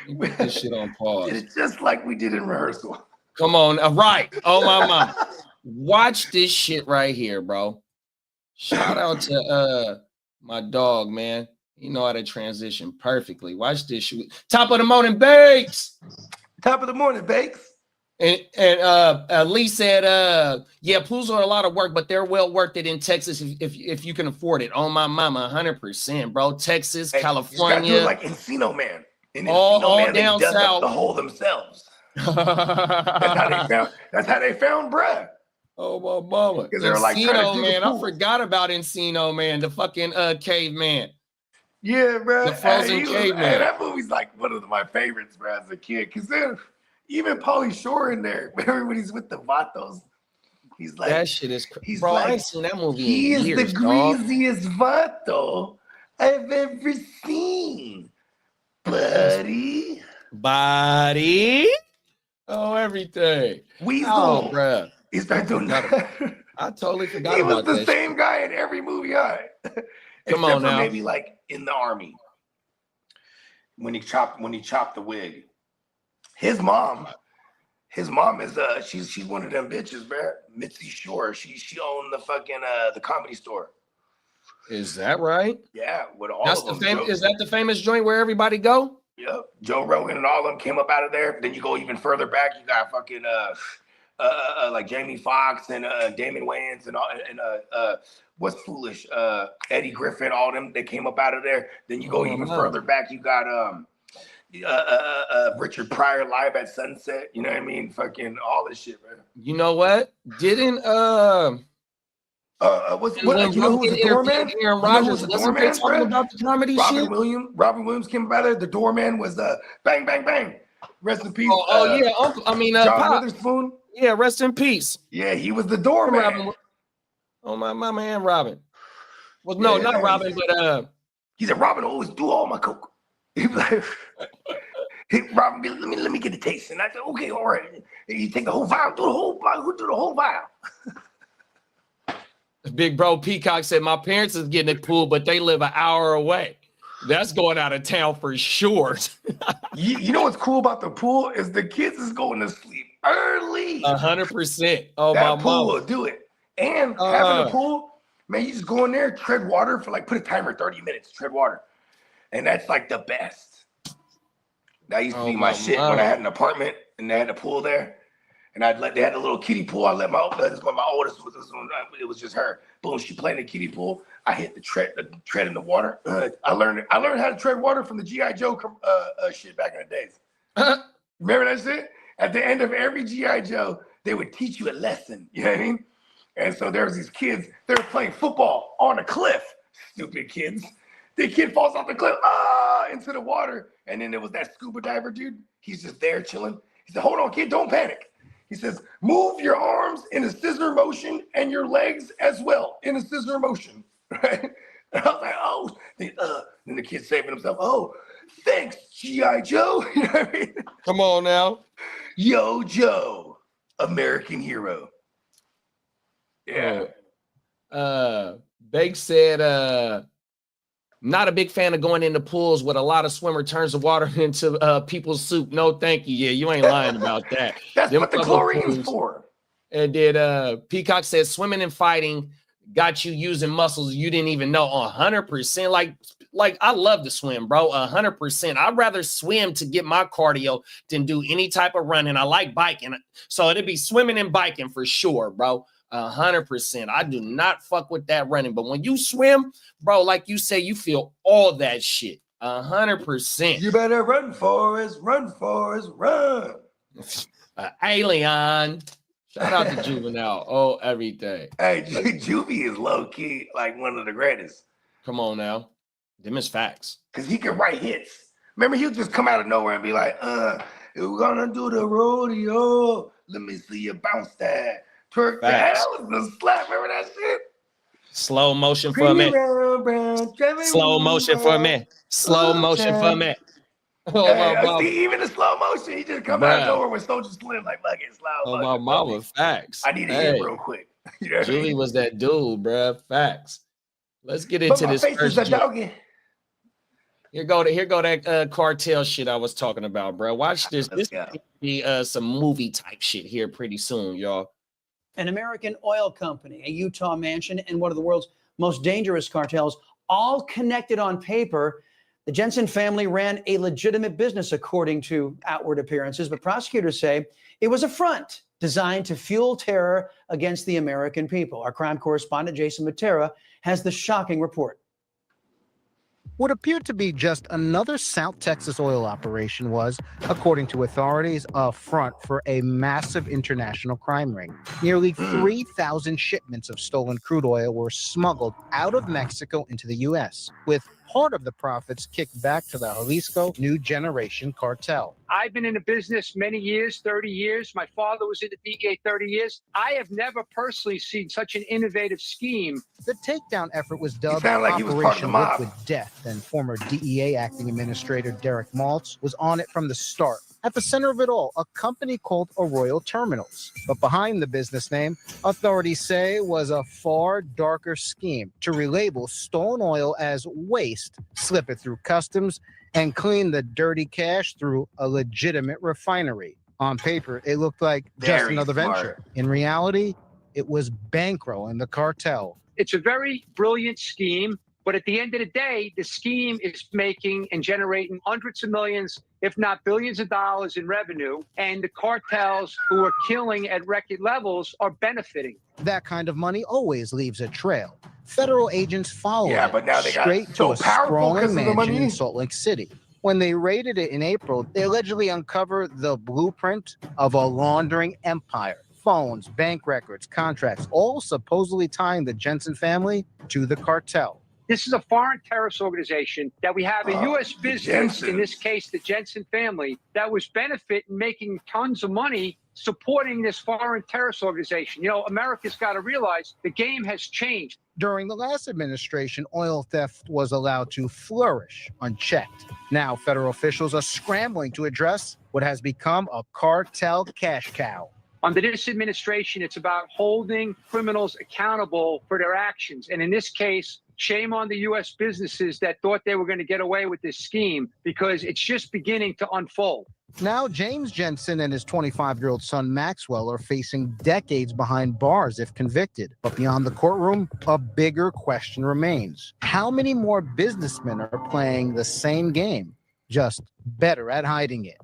You put this shit on pause. It's just like we did in rehearsal. Come on, right? Oh my mom. Watch this shit right here, bro. Shout out to my dog, man. You know how to transition perfectly. Watch this shit. Top of the morning, Bakes. Top of the morning, Bakes. And Lee said, yeah, pools are a lot of work, but they're well worth it in Texas if you can afford it. On my mama, 100%, bro. Texas, California, like Encino Man. All down south. The hole themselves. That's how they found bruh. Oh my mama. Because they're like, man, I forgot about Encino Man, the fucking caveman. Yeah, bro. The frozen caveman. That movie's like one of my favorites, bro, as a kid. Because then even Pauly Shore in there, remember when he's with the Vatos? He's like, that shit is crazy. He's bro, like, I ain't seen that movie he in is years, the dog. greasiest Vato I've ever seen. Buddy. Oh, everything. Weasel. Oh, bro. He's not doing that. I totally forgot he was about the that same shit. guy in every movie. Come on now. Maybe like in the army when he chopped the wig. His mom is she's one of them bitches, bro. Mitzi Shore. She owned the fucking the comedy store. Is that right? Yeah, with all That's of the them. Is that the famous joint where everybody go? Yep. Joe Rogan and all of them came up out of there. Then you go even further back. You got fucking like Jamie Foxx and Damon Wayans and all and what's foolish? Eddie Griffin, all them, they came up out of there. Then you go even further back. You got Richard Pryor live at Sunset. You know what I mean? Fucking all this shit, man. You know what? Didn't you know who was the doorman? Aaron Rodgers wasn't they talking about the comedy shit? Robin Williams came up out of there. The doorman was bang bang bang. Rest in peace. Yeah, Uncle. I mean, John Pop. Witherspoon. Yeah, rest in peace. Yeah, he was the doorman. Oh my mama and Robin. Well, no, not Robin, but he said Robin always do all my coke. He was like, hey, Robin, let me get a taste. And I said, okay, all right. You take the whole vial, do the whole vial. Big bro Peacock said my parents is getting it pool, but they live an hour away. That's going out of town for sure. you know what's cool about the pool is the kids is going to sleep early. 100%. Oh, that my pool mama will do it. And having a pool, man, you just go in there, tread water for like, put a timer 30 minutes, tread water. And that's like the best. That used to be my shit when I had an apartment and they had a pool there. And they had a little kiddie pool. I let my oldest it was just her. Boom, she played in the kiddie pool. I hit the tread in the water. I learned how to tread water from the G.I. Joe shit back in the days. Remember that shit? At the end of every G.I. Joe, they would teach you a lesson. You know what I mean? And so there was these kids, they were playing football on a cliff. Stupid kids. The kid falls off the cliff, into the water. And then there was that scuba diver dude. He's just there chilling. He said, hold on, kid, don't panic. He says, move your arms in a scissor motion and your legs as well in a scissor motion, right? And I was like, oh, then the kid's saving himself. Oh, thanks, G.I. Joe. You know what I mean? Come on now. Yo, Joe, American hero. Yeah. Bake said, not a big fan of going into pools with a lot of swimmer turns the water into people's soup. No, thank you. Yeah, you ain't lying about that. That's what the chlorine's for. And then Peacock says swimming and fighting got you using muscles you didn't even know. 100%. Like I love to swim, bro. 100%. I'd rather swim to get my cardio than do any type of running. I like biking. So it'd be swimming and biking for sure, bro. 100%. I do not fuck with that running. But when you swim, bro, like you say, you feel all that shit. 100%. You better run, Forrest. Run, Forrest. Run. Alien. Shout out to Juvenile. Oh, everything. Hey, Juvie is low key like one of the greatest. Come on now. Them is facts. Cause he can write hits. Remember, he'll just come out of nowhere and be like, we're gonna do the rodeo. Let me see you bounce that. Twerk that. That was the slap. Remember that shit? Slow motion for me. Slow motion for me. Slow motion for me. Oh, hey, my mama. See, even the slow motion, he just come out of nowhere with Soldier Slim, like, fuck it, slow. Oh, my mama, facts. I need to hit real quick. You know Julie I mean? was that dude, bruh. Facts. Let's get into this first. Here go that cartel shit I was talking about, bro. Watch this. This be some movie type shit here pretty soon, y'all. An American oil company, a Utah mansion, and one of the world's most dangerous cartels, all connected on paper. The Jensen family ran a legitimate business according to outward appearances, but prosecutors say it was a front designed to fuel terror against the American people. Our crime correspondent, Jason Matera, has the shocking report. What appeared to be just another South Texas oil operation was, according to authorities, a front for a massive international crime ring. Nearly 3,000 shipments of stolen crude oil were smuggled out of Mexico into the U.S., with part of the profits kicked back to the Jalisco New Generation cartel. I've been in the business many years, 30 years. My father was in the DEA 30 years. I have never personally seen such an innovative scheme. The takedown effort was dubbed like Operation Liquid Death, and former DEA acting administrator Derek Maltz was on it from the start. At the center of it all, a company called Arroyo Terminals. But behind the business name, authorities say was a far darker scheme to relabel stolen oil as waste, slip it through customs, and clean the dirty cash through a legitimate refinery. On paper, it looked like just another venture. In reality, it was bankrolling the cartel. It's a very brilliant scheme, but at the end of the day, the scheme is making and generating hundreds of millions, if not billions of dollars in revenue, and the cartels who are killing at record levels are benefiting. That kind of money always leaves a trail. Federal agents followed but now they got straight so to a powerful sprawling because of the mansion money. in Salt Lake City. When they raided it in April, they allegedly uncovered the blueprint of a laundering empire. Phones, bank records, contracts, all supposedly tying the Jensen family to the cartel. This is a foreign terrorist organization that we have a U.S. business, in this case, the Jensen family, that was benefiting, making tons of money supporting this foreign terrorist organization. You know, America's got to realize the game has changed. During the last administration, oil theft was allowed to flourish unchecked. Now, federal officials are scrambling to address what has become a cartel cash cow. Under this administration, it's about holding criminals accountable for their actions. And in this case, shame on the U.S. businesses that thought they were going to get away with this scheme, because it's just beginning to unfold. Now, James Jensen and his 25-year-old son Maxwell are facing decades behind bars if convicted. But beyond the courtroom, a bigger question remains. How many more businessmen are playing the same game, just better at hiding it?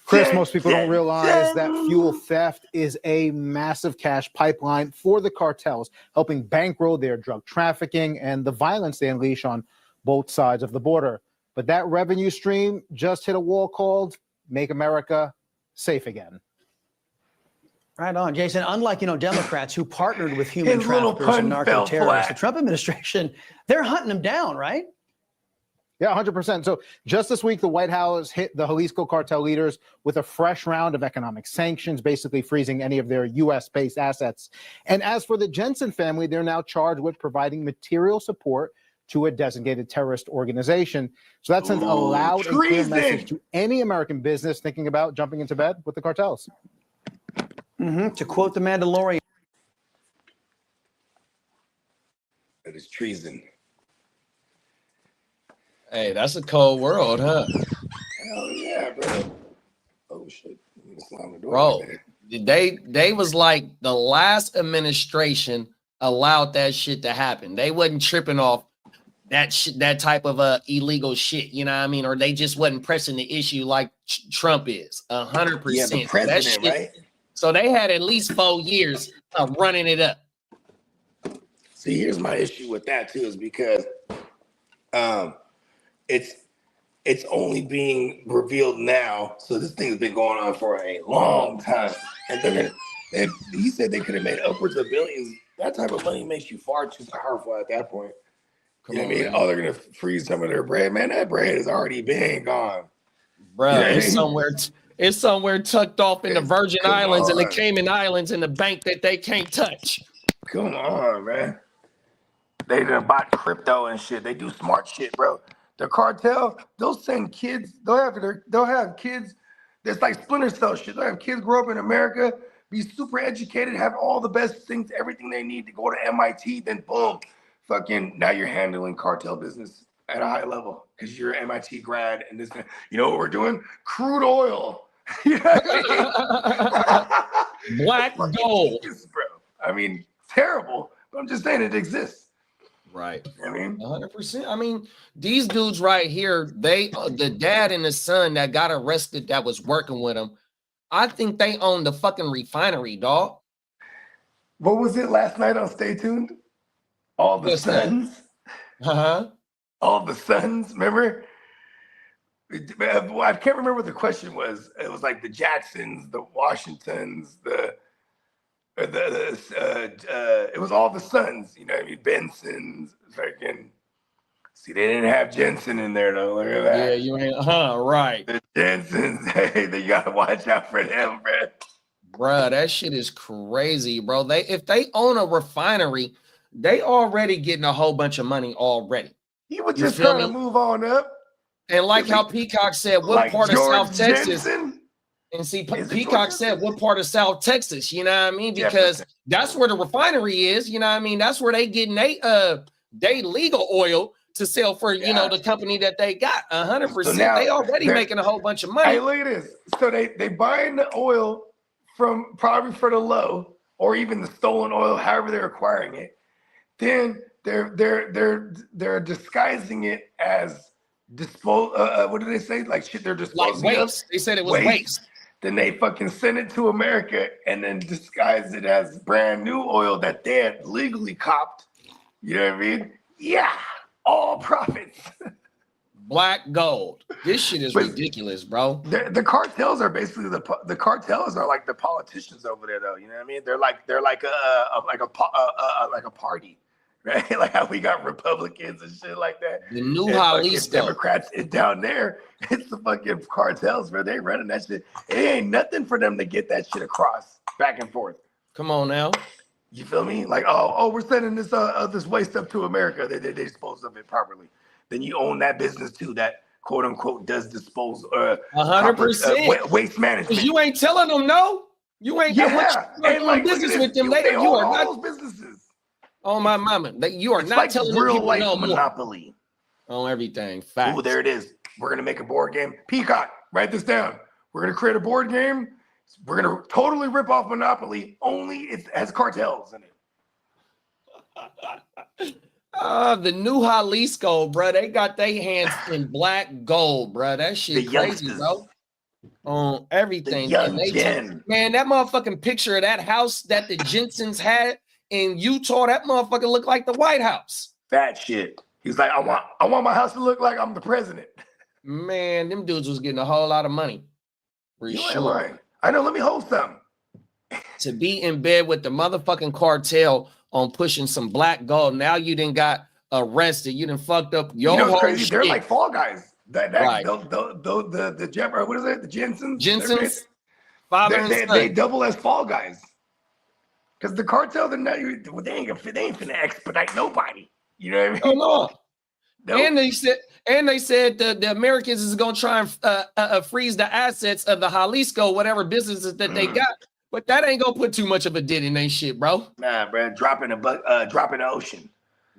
Chris, most people don't realize that fuel theft is a massive cash pipeline for the cartels, helping bankroll their drug trafficking and the violence they unleash on both sides of the border. But that revenue stream just hit a wall called Make America Safe Again. Right on, Jason. Unlike, Democrats who partnered with human traffickers and narco terrorists, the Trump administration, they're hunting them down, right? Yeah, 100%. So just this week, the White House hit the Jalisco cartel leaders with a fresh round of economic sanctions, basically freezing any of their U.S.-based assets. And as for the Jensen family, they're now charged with providing material support to a designated terrorist organization. So that sends a loud and clear message to any American business thinking about jumping into bed with the cartels. To quote the Mandalorian. That is treason. Hey, that's a cold world, huh? Hell yeah, bro. Oh shit. Slam the door, Bro, man. they was like the last administration allowed that shit to happen. They wasn't tripping off that type of illegal shit, you know what I mean? Or they just wasn't pressing the issue like Trump is. 100%. Yeah, the president, shit, right? So they had at least 4 years of running it up. See, here's my issue with that too, is because it's it's only being revealed now. So this thing's been going on for a long time. And he said they could have made upwards of billions. That type of money makes you far too powerful at that point. You know what I mean? Oh, they're gonna freeze some of their bread. Man, that bread has already been gone. Bro, You know what I it's mean? somewhere it's somewhere tucked off in the Virgin Islands and the Cayman Islands in the bank that they can't touch. Come on, man. They done bought crypto and shit. They do smart shit, bro. The cartel, they'll send kids, they'll have kids that's like Splinter Cell shit. They'll have kids grow up in America, be super educated, have all the best things, everything they need to go to MIT, then boom, fucking now you're handling cartel business at a high level because you're an MIT grad and this. You know what we're doing? Crude oil. You know what I mean? Black gold. Genius, bro. I mean, terrible, but I'm just saying it exists. Right. I mean, 100%. I mean, these dudes right here, the dad and the son that got arrested that was working with him, I think they own the fucking refinery, dog. What was it last night on Stay Tuned? All the sons. All the sons, remember? I can't remember what the question was. It was like the Jacksons, the Washingtons, it was all the sons, you know what I mean? Benson's, freaking. See, they didn't have Jensen in there though. Look at that. Yeah, you ain't, right. The Jensens, hey, you gotta watch out for them, bro. Bruh, that shit is crazy, bro. If they own a refinery, they already getting a whole bunch of money already. He was just trying to move on up. And like how Peacock said, what like part of George South Texas? Jensen? And see, Peacock said, what part of South Texas? You know what I mean? Because that's where the refinery is. You know what I mean? That's where they getting they legal oil to sell for, you know, the company that they got. 100%. So now they already making a whole bunch of money. Hey, look at this. So they buying the oil from probably for the low, or even the stolen oil, however they're acquiring it. Then they're disguising it as what do they say? Like shit they're disposing like of. waste. They said it was waste. Then they fucking send it to America and then disguise it as brand new oil that they had legally copped. You know what I mean? Yeah, all profits. Black gold. This shit is ridiculous, bro. The cartels are basically the cartels are like the politicians over there, though. You know what I mean? They're like a party, right? Like how we got Republicans and shit like that. The new Jalisco Democrats down there. It's the fucking cartels, where they running that shit. It ain't nothing for them to get that shit across back and forth. Come on now. You feel me? Like, oh, we're sending this waste up to America. They dispose of it properly. Then you own that business too, that quote unquote does dispose 100% waste management. You ain't telling them no. You ain't like business with them. They You are own not all those businesses. Oh my mama, you are It's not like telling real people life no monopoly on everything. Facts. Oh, there it is. We're gonna make a board game. Peacock, write this down. We're gonna create a board game. We're gonna totally rip off Monopoly. Only it has cartels in it. The new Jalisco, bro. They got their hands in black gold, bro. That shit crazy, bro. On everything. Man, that motherfucking picture of that house that the Jensens had in Utah, that motherfucker looked like the White House. That shit. He's like, I want my house to look like I'm the president. Man, them dudes was getting a whole lot of money. For sure. I know, let me hold some. To be in bed with the motherfucking cartel on pushing some black gold. Now you didn't got arrested. You done fucked up your whole crazy? shit. They're like fall guys. Right. The Jeffrey, what is it? The Jensens? Jensens? Father and son. They double as fall guys. Because the cartel, they ain't finna expedite nobody. You know what I mean? Oh no. Nope. And they said the Americans is gonna try and freeze the assets of the Jalisco, whatever businesses that they got. But that ain't gonna put too much of a dent in their shit, bro. Nah, bro, drop in the ocean.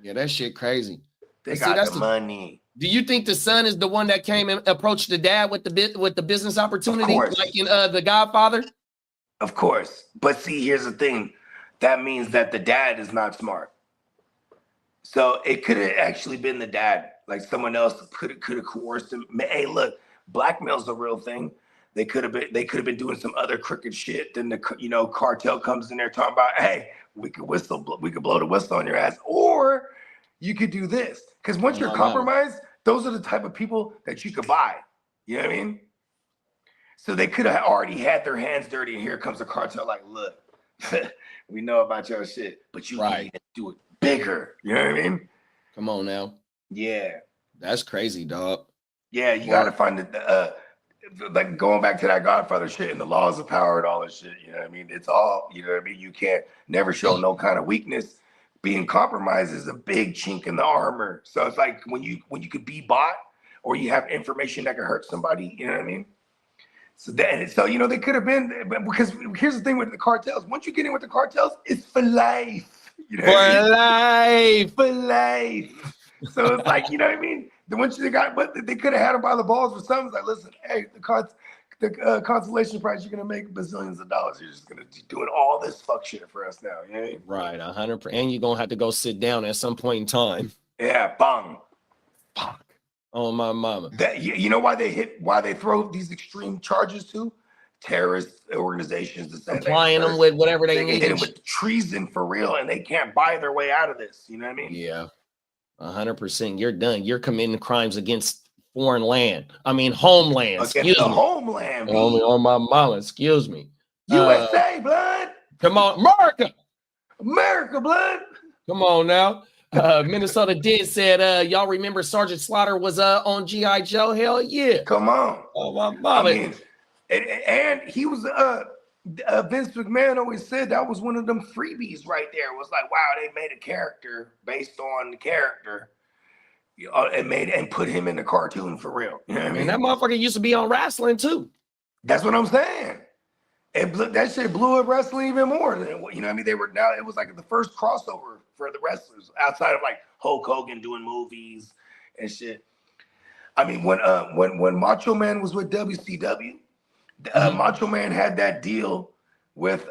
Yeah, that shit crazy. They got the money. Do you think the son is the one that came and approached the dad with the business opportunity, like in The Godfather? Of course, but see, here's the thing. That means that the dad is not smart. So it could have actually been the dad. Like someone else could have coerced him. Hey, look, blackmail's a real thing. They could have been doing some other crooked shit. Then the cartel comes in there talking about, hey, we could blow the whistle on your ass, or you could do this. Because once you're compromised, those are the type of people that you could buy. You know what I mean? So they could have already had their hands dirty, and here comes the cartel like, look, we know about your shit, but you can do it bigger. You know what I mean? Come on now. Yeah. That's crazy, dog. Yeah, you got to find it. Like going back to that Godfather shit and the laws of power and all this shit. You know what I mean? It's all, you know what I mean? You can't never show no kind of weakness. Being compromised is a big chink in the armor. So it's like when you could be bought or you have information that could hurt somebody. You know what I mean? So you know, they could have been, because here's the thing with the cartels. Once you get in with the cartels, it's for life. You know what I mean? For life. So it's like, you know what I mean? Then once they got, but they could have had them by the balls for something. It's like, listen, hey, the consolation price, you're gonna make bazillions of dollars. You're just gonna be doing all this fuck shit for us now. You know what I mean? Right, 100%. And you're gonna have to go sit down at some point in time. Yeah, bang. Fuck. Oh my mama. That you know why they throw these extreme charges to terrorist organizations, applying them with whatever they need. Hit them with treason for real, and they can't buy their way out of this. You know what I mean? Yeah, 100%. You're done. You're committing crimes against foreign land. I mean, homeland. Excuse me. Homeland. On my mama. Excuse me. USA, blood. Come on, America. America, blood. Come on now. Minnesota did said, y'all remember Sergeant Slaughter was on G.I. Joe? Hell yeah. Come on. Oh, my mama. I mean, and he was Vince McMahon always said that was one of them freebies right there. It was like, wow, they made a character based on the character, and put him in the cartoon for real. You know what I mean? And that motherfucker used to be on wrestling too. That's what I'm saying. That shit blew up wrestling even more. You know what I mean? It was like the first crossover for the wrestlers outside of like Hulk Hogan doing movies and shit. I mean, when Macho Man was with WCW, Macho Man had that deal with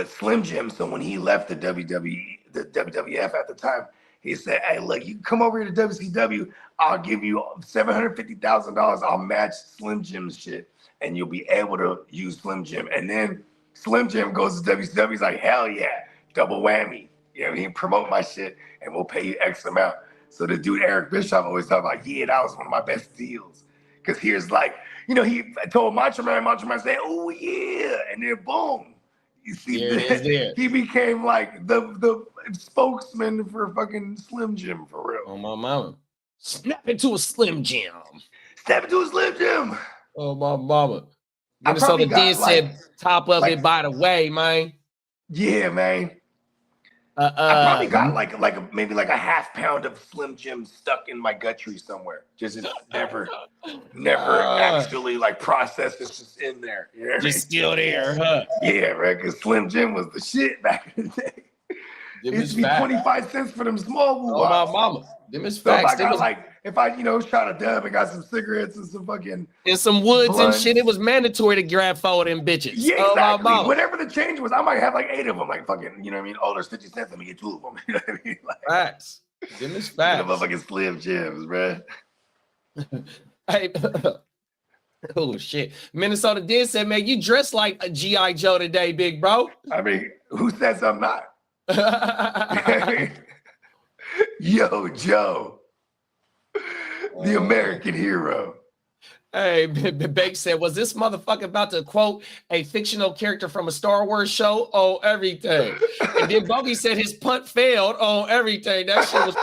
Slim Jim. So when he left the WWF at the time, he said, "Hey, look, you come over here to WCW. I'll give you $750,000. I'll match Slim Jim's shit, and you'll be able to use Slim Jim." And then Slim Jim goes to WCW. He's like, "Hell yeah, double whammy. You know, he promote my shit, and we'll pay you X amount." So the dude Eric Bischoff always talk about, "Yeah, that was one of my best deals." Because here's like, you know, he told Macho Man said, "Oh yeah," and then boom, you see, he became like the spokesman for fucking Slim Jim for real. Oh my mama, snap into a Slim Jim. Snap into a Slim Jim. Oh my mama. Minnesota did said top of it, by the way, man. Yeah, man. I probably got maybe a half pound of Slim Jim stuck in my gut tree somewhere. Just never actually like processed. It's just in there. You know what just still there, huh? Yeah, right. Because Slim Jim was the shit back in the day. It used to be 25 cents for them small woo. Oh my mama. Them is facts. If I shot a dub and got some cigarettes and some fucking and some woods blunts and shit, it was mandatory to grab 4 of them bitches. Yeah, exactly. Whatever the change was, I might have like 8 of them. Like fucking, you know what I mean? Oh, there's 50 cents. Let me get 2 of them. You know what I mean? Like, facts. Them is facts. Motherfucking Slim Jims, bro. Hey. Oh shit. Minnesota did say, man, you dressed like a G.I. Joe today, big bro. I mean, who says I'm not? Yo, Joe, the American hero. Hey, Bake said, was this motherfucker about to quote a fictional character from a Star Wars show? Oh, everything. And then Bogey said his punt failed. Oh, everything. That shit was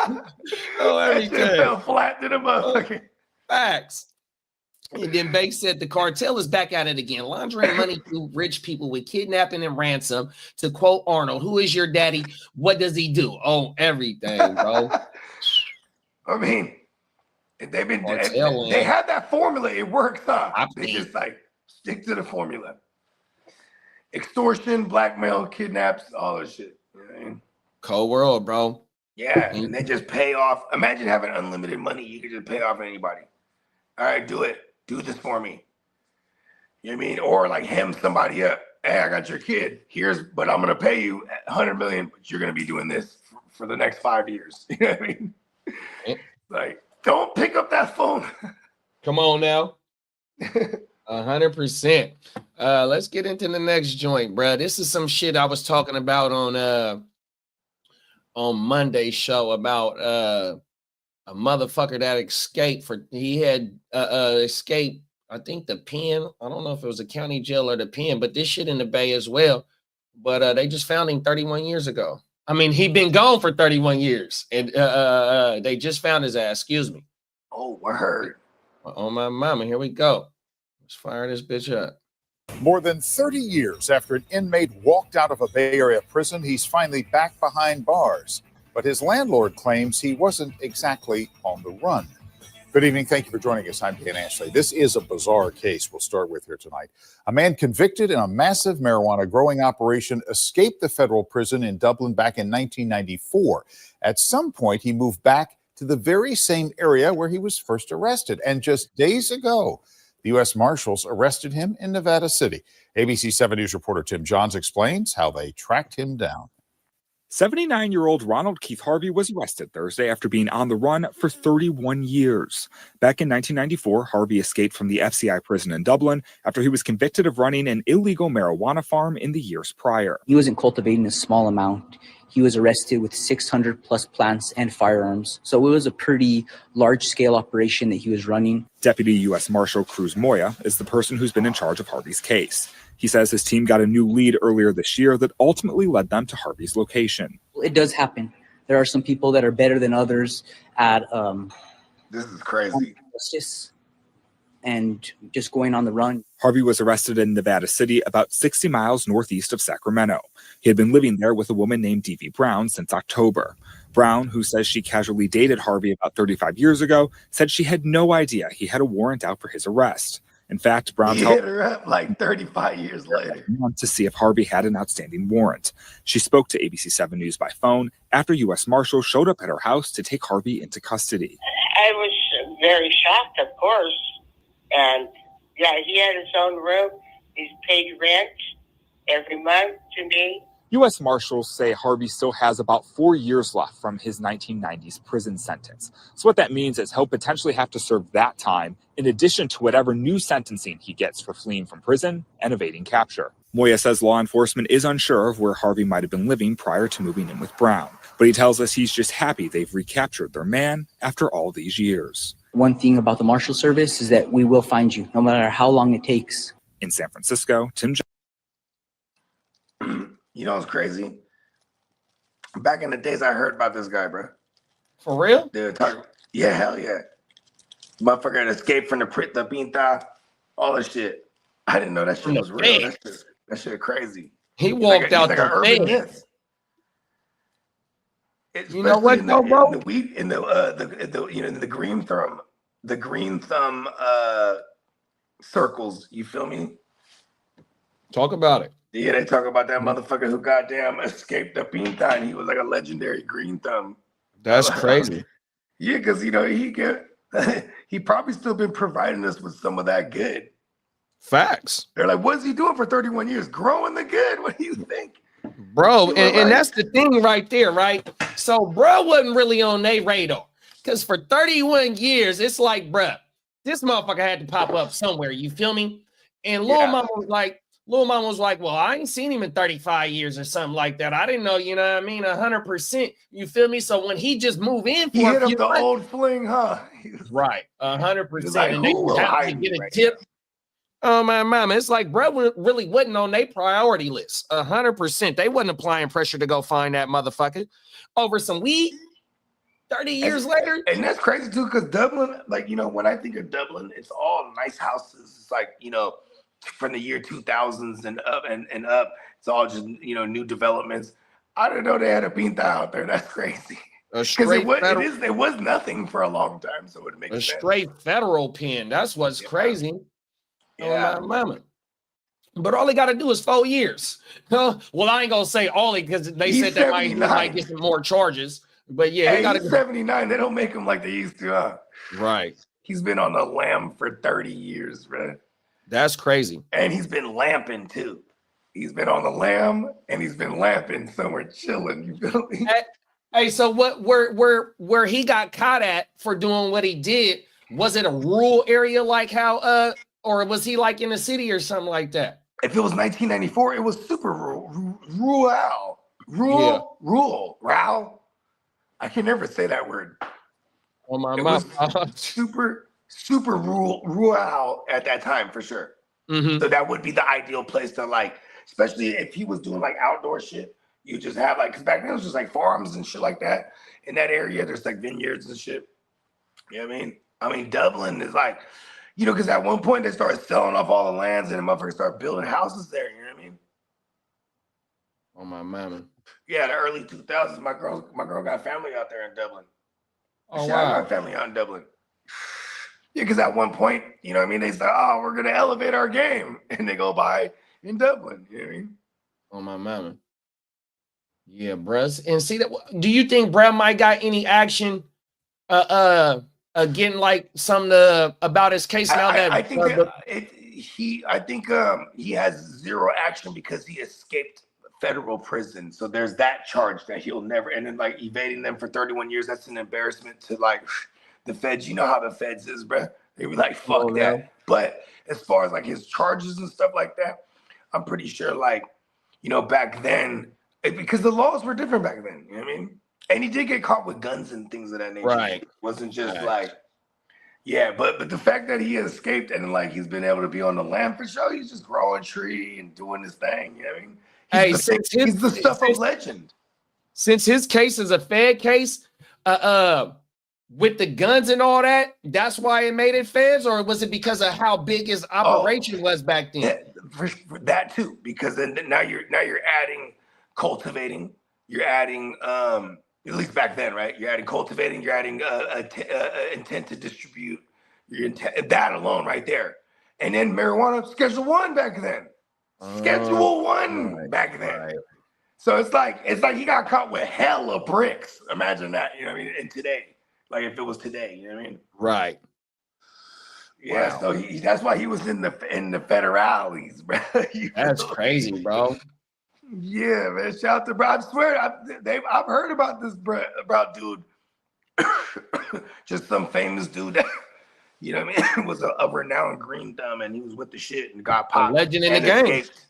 everything. That shit fell flat to the motherfucker. Facts. And then Bake said the cartel is back at it again, laundering money to rich people with kidnapping and ransom. To quote Arnold, "Who is your daddy? What does he do?" Oh, everything, bro. I mean, they had that formula. It works, huh? They just like stick to the formula. Extortion, blackmail, kidnaps, all this shit. You know what I mean? Cold world, bro. Yeah, and they just pay off. Imagine having unlimited money. You could just pay off anybody. All right, do it. Do this for me. You know what I mean? Or like hem somebody up. Hey, I got your kid. But I'm gonna pay you $100 million, but you're gonna be doing this for the next 5 years. You know what I mean? Like, don't pick up that phone. Come on now. 100%. Let's get into the next joint, bro. This is some shit I was talking about on Monday's show about a motherfucker that escaped he had escaped, I think the pen. I don't know if it was a county jail or the pen, but this shit in the Bay as well. But they just found him 31 years ago. I mean, he'd been gone for 31 years, and they just found his ass. Excuse me. Oh, word. Oh, my mama. Here we go. Let's fire this bitch up. More than 30 years after an inmate walked out of a Bay Area prison, he's finally back behind bars. But his landlord claims he wasn't exactly on the run. Good evening. Thank you for joining us. I'm Dan Ashley. This is a bizarre case we'll start with here tonight. A man convicted in a massive marijuana growing operation escaped the federal prison in Dublin back in 1994. At some point, he moved back to the very same area where he was first arrested. And just days ago, the U.S. Marshals arrested him in Nevada City. ABC 7 News reporter Tim Johns explains how they tracked him down. 79-year-old Ronald Keith Harvey was arrested Thursday after being on the run for 31 years. Back in 1994, Harvey escaped from the FCI prison in Dublin after he was convicted of running an illegal marijuana farm in the years prior. He wasn't cultivating a small amount. He was arrested with 600 plus plants and firearms. So it was a pretty large-scale operation that he was running. Deputy U.S. Marshal Cruz Moya is the person who's been in charge of Harvey's case. He says his team got a new lead earlier this year that ultimately led them to Harvey's location. It does happen. There are some people that are better than others at this is crazy. Justice and just going on the run. Harvey was arrested in Nevada City, about 60 miles northeast of Sacramento. He had been living there with a woman named D.V. Brown since October. Brown, who says she casually dated Harvey about 35 years ago, said she had no idea he had a warrant out for his arrest. In fact, Brown hit her up like 35 years later to see if Harvey had an outstanding warrant. She spoke to ABC 7 News by phone after U.S. Marshals showed up at her house to take Harvey into custody. I was very shocked, of course. And yeah, he had his own room. He's paid rent every month to me. U.S. Marshals say Harvey still has about 4 years left from his 1990s prison sentence. So what that means is he'll potentially have to serve that time in addition to whatever new sentencing he gets for fleeing from prison and evading capture. Moya says law enforcement is unsure of where Harvey might have been living prior to moving in with Brown. But he tells us he's just happy they've recaptured their man after all these years. One thing about the Marshal Service is that we will find you, no matter how long it takes. In San Francisco, Tim Johns. You know what's crazy? Back in the days, I heard about this guy, bro. For real? Dude, yeah, hell yeah. Motherfucker had escaped from the Pinta, all this shit. I didn't know that shit was real. That shit crazy. He walked out the bed. You know what, bro? In the green thumb circles. You feel me? Talk about it. Yeah, they talk about that motherfucker who goddamn escaped the Pinta, and he was like a legendary green thumb. That's crazy. Yeah, because he probably still been providing us with some of that good. Facts. They're like, what's he doing for 31 years? Growing the good. What do you think? Bro, and that's the thing right there, right? So bro wasn't really on their radar. Because for 31 years, it's like, bro, this motherfucker had to pop up somewhere. You feel me? And Lil Mama was like, well, I ain't seen him in 35 years or something like that. I didn't know, you know what I mean? 100%. You feel me? So when he just moved in for he hit up the old fling, huh? Right. 100%. Like, and they have to get a tip. Oh, my mama. It's like, bro, really wasn't on their priority list. 100%. They wasn't applying pressure to go find that motherfucker over some weed 30 years later. And that's crazy, too, because Dublin, like, when I think of Dublin, it's all nice houses. It's like, from the year 2000s and up and up. It's all just, new developments. I didn't know they had a Pinta out there. That's crazy. Because it was nothing for a long time, so it makes sense. Straight federal pen. That's what's crazy. Yeah. Oh, my mama. But all he got to do is 4 years. Well, I ain't going to say all because they said that he might get some more charges. But yeah, he's 79. They don't make him like they used to, huh? Right. He's been on the lam for 30 years, bro. That's crazy. And he's been lamping too. He's been on the lam and he's been lamping somewhere chilling. You feel me? Hey, so where he got caught at for doing what he did, was it a rural area like how or was he like in a city or something like that? If it was 1994, it was super rural. I can never say that word. On my It mouth. was super rural at that time for sure. So that would be the ideal place to like, especially if he was doing like outdoor shit. You just have like, because back then it was just like farms and shit like that in that area. There's like vineyards and shit. You know what I mean? I mean, Dublin is like, you know, because at one point they started selling off all the lands and the motherfuckers started building houses there. You know what I mean? On my mama. Yeah, the early 2000s. My girl got family out there in Dublin. Oh, Shit, wow. I got family out in Dublin. Yeah, because at one point, you know what I mean, they said, oh, we're going to elevate our game. And they go buy in Dublin. You know what I mean? On my mama. Yeah, bruh. And see that. Do you think bruh might got any action getting like something about his case now I think he has zero action because he escaped federal prison. So there's that charge that he'll never, and then like evading them for 31 years, that's an embarrassment to like the feds. You know how the feds is, bro. They be like, fuck that. Yeah. But as far as like his charges and stuff like that, I'm pretty sure like, you know, back then, because the laws were different back then, you know what I mean? And he did get caught with guns and things of that nature. Right. It wasn't just like, yeah, but the fact that he escaped and like he's been able to be on the land for sure, he's just growing tree and doing his thing, you know what I mean? He's the stuff of legend. Since his case is a Fed case, with the guns and all that, that's why it made it feds, or was it because of how big his operation was back then? Yeah, for that too, because then now you're adding cultivating, you're adding at least back then, right? You're adding cultivating, you're adding intent to distribute, that alone right there, and then marijuana Schedule 1 back then. Schedule 1 back then. Right. So it's like he got caught with hella bricks. Imagine that, you know what I mean? And today, like if it was today, you know what I mean? Right. Yeah. Wow. So that's why he was in the federales, bro. That's crazy, bro. Yeah, man. Shout out to bro. I swear, I've heard about this, bro. About dude, just some famous dude that. You know what I mean? Was a renowned green thumb, and he was with the shit and got popped. A legend in the game. Escaped.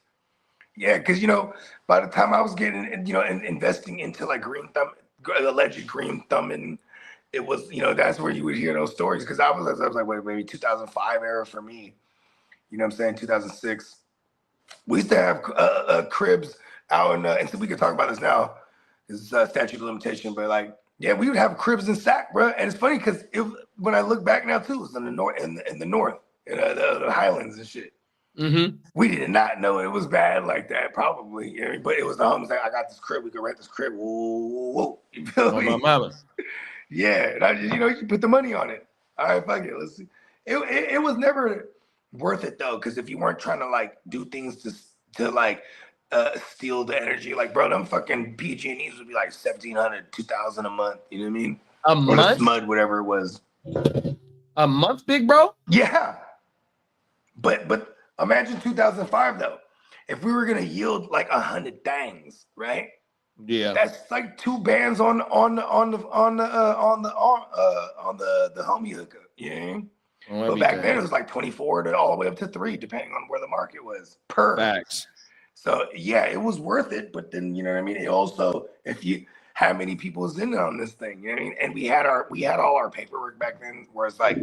Yeah, because you know, by the time I was getting, you know, investing into like green thumb, alleged green thumb, and it was, you know, that's where you would hear those stories. Because I was like, wait, maybe 2005 era for me. You know what I'm saying? 2006. We used to have cribs out in, and so we can talk about this now. It's statute of limitation, but like. Yeah, we would have cribs in Sac, bro, and it's funny because when I look back now too, it was in the north, in the north, the Highlands and shit. We did not know it was bad like that, probably. You know, but it was the homies like, I got this crib, we can rent this crib. Whoa. You feel me? My mama. Yeah, and I just, you know, you put the money on it. All right, fuck it. Let's see. It was never worth it though, because if you weren't trying to like do things to like. Steal the energy, like bro, them fucking PG&Es would be like $1,700, $2,000 a month. You know what I mean? A month, mud, whatever it was. A month, big bro. Yeah, but imagine 2005 though. If we were gonna yield like 100 things, right? Yeah, that's like 2 bands on the homie hookup. Yeah. But back then it was like 24 to all the way up to 3, depending on where the market was per. Facts. So yeah, it was worth it, but then you know what I mean. It also, how many people was in on this thing, you know what I mean? And we had all our paperwork back then, where it's like,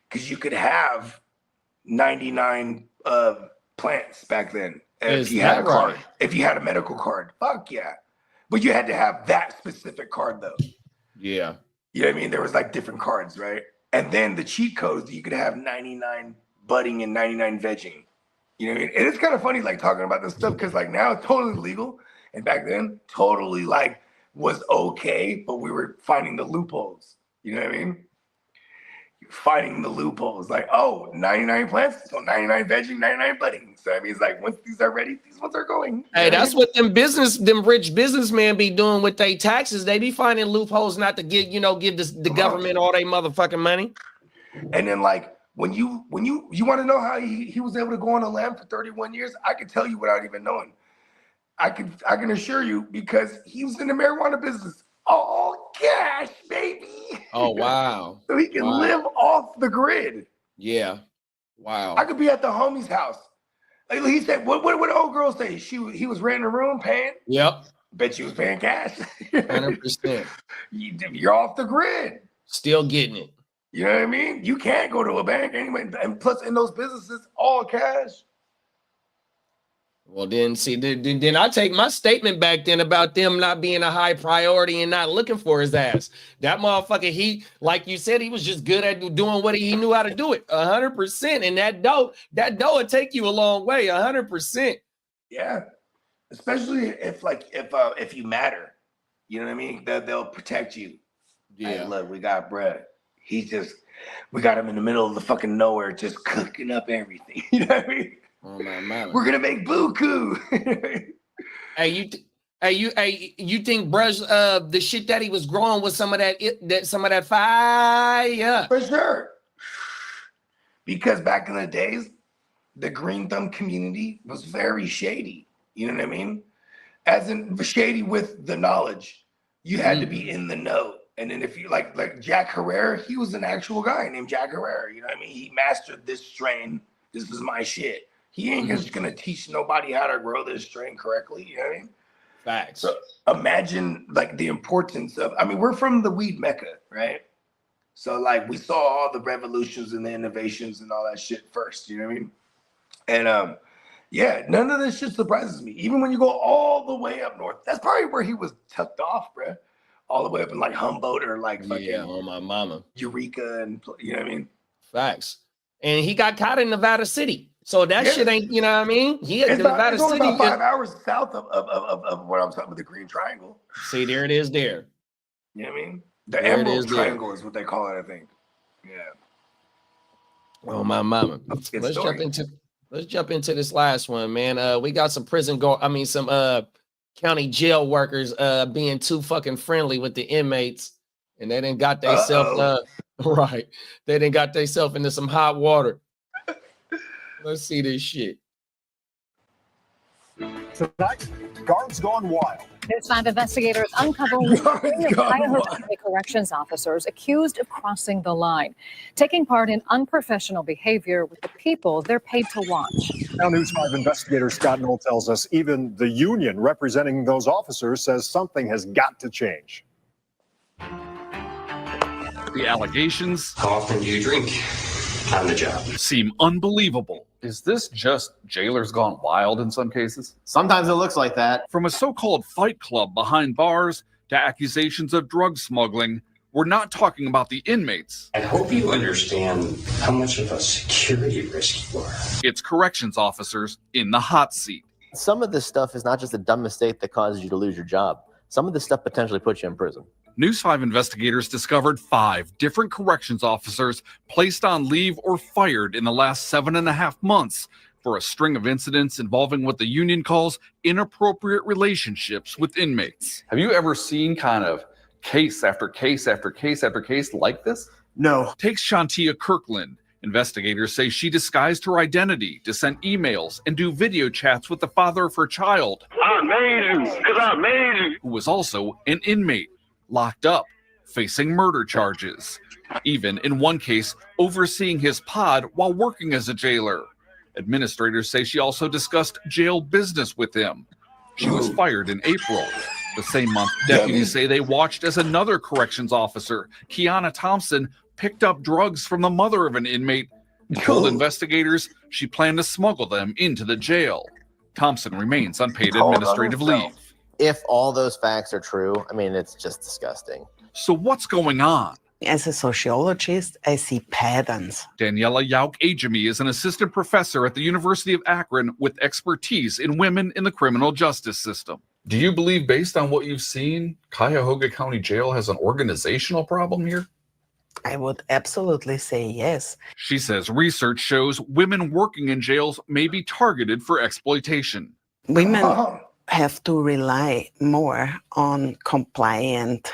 because you could have 99 plants back then, if you had a card, if you had a medical card, fuck yeah. But you had to have that specific card though. Yeah, you know what I mean. There was like different cards, right? And then the cheat codes, you could have 99 budding and 99 vegging. You know what I mean? And it's kind of funny, like, talking about this stuff, because, like, now it's totally legal. And back then, totally, like, was okay, but we were finding the loopholes. You know what I mean? Finding the loopholes. Like, oh, 99 plants, so 99 vegging, 99 budding. So, I mean, it's like, once these are ready, these ones are going. Hey, that's what them rich businessmen be doing with their taxes. They be finding loopholes not to give the government all their motherfucking money. And then, like, when you want to know how he was able to go on the land for 31 years, I can tell you without even knowing. I can assure you, because he was in the marijuana business. All cash, baby. Oh wow. So he can live off the grid. Yeah. Wow. I could be at the homie's house. Like he said, what the old girl say? He was renting a room, paying. Yep. Bet you was paying cash. 100%. You're off the grid. Still getting it. You know what I mean? You can't go to a bank anyway. And plus, in those businesses, all cash. Well, then see, then I take my statement back then about them not being a high priority and not looking for his ass. That motherfucker, he, like you said, he was just good at doing what he knew how to do it 100%. And that dough will take you a long way, 100%. Yeah, especially if you matter. You know what I mean? They'll protect you. Yeah. Hey, look, we got bread. We got him in the middle of the fucking nowhere, just cooking up everything. You know what I mean? Oh my mama. We're gonna make buku. Hey, you think bruh, the shit that he was growing was some of that fire? For sure. Because back in the days, the green thumb community was very shady. You know what I mean? As in shady with the knowledge. You had to be in the know. And then if you like Jack Herrera, he was an actual guy named Jack Herrera. You know what I mean? He mastered this strain. This is my shit. He ain't just gonna teach nobody how to grow this strain correctly. You know what I mean? Facts. So imagine like the importance of, I mean, we're from the weed mecca, right? So like we saw all the revolutions and the innovations and all that shit first, you know what I mean? And yeah, none of this shit surprises me. Even when you go all the way up north, that's probably where he was tucked off, bro. All the way up in like Humboldt or like fucking on my mama. Eureka, and you know what I mean? Facts. And he got caught in Nevada City. So that shit ain't, you know what I mean? It's only about 5 hours south of where I'm talking with the Green Triangle. See, there it is there. You know what I mean? The Emerald Triangle is what they call it, I think. Yeah. Oh my mama. Let's jump into this last one, man. We got some some county jail workers being too fucking friendly with the inmates, and they done got themselves right. They done got themselves into some hot water. Let's see this shit. Tonight, guards gone wild. News 5 investigators uncovering the story of Cuyahoga County corrections officers accused of crossing the line, taking part in unprofessional behavior with the people they're paid to watch. Now, News 5 investigator Scott Knoll tells us even the union representing those officers says something has got to change. The allegations. How often do you drink on the job? Seem unbelievable. Is this just jailers gone wild in some cases? Sometimes it looks like that. From a so-called fight club behind bars to accusations of drug smuggling, we're not talking about the inmates. I hope you understand how much of a security risk you are. It's corrections officers in the hot seat. Some of this stuff is not just a dumb mistake that causes you to lose your job. Some of this stuff potentially puts you in prison. News 5 investigators discovered 5 different corrections officers placed on leave or fired in the last 7.5 months for a string of incidents involving what the union calls inappropriate relationships with inmates. Have you ever seen kind of case after case after case after case like this? No. Take Shantia Kirkland. Investigators say she disguised her identity to send emails and do video chats with the father of her child. I made him, because I made him. Who was also an inmate, locked up, facing murder charges. Even in one case, overseeing his pod while working as a jailer. Administrators say she also discussed jail business with him. She was fired in April. The same month, deputies say they watched as another corrections officer, Kiana Thompson, picked up drugs from the mother of an inmate and told investigators she planned to smuggle them into the jail. Thompson remains on paid administrative leave. If all those facts are true, I mean, it's just disgusting. So what's going on? As a sociologist, I see patterns. Daniela Yauk-Ajami is an assistant professor at the University of Akron with expertise in women in the criminal justice system. Do you believe, based on what you've seen, Cuyahoga County Jail has an organizational problem here? I would absolutely say yes. She says research shows women working in jails may be targeted for exploitation. Women have to rely more on compliant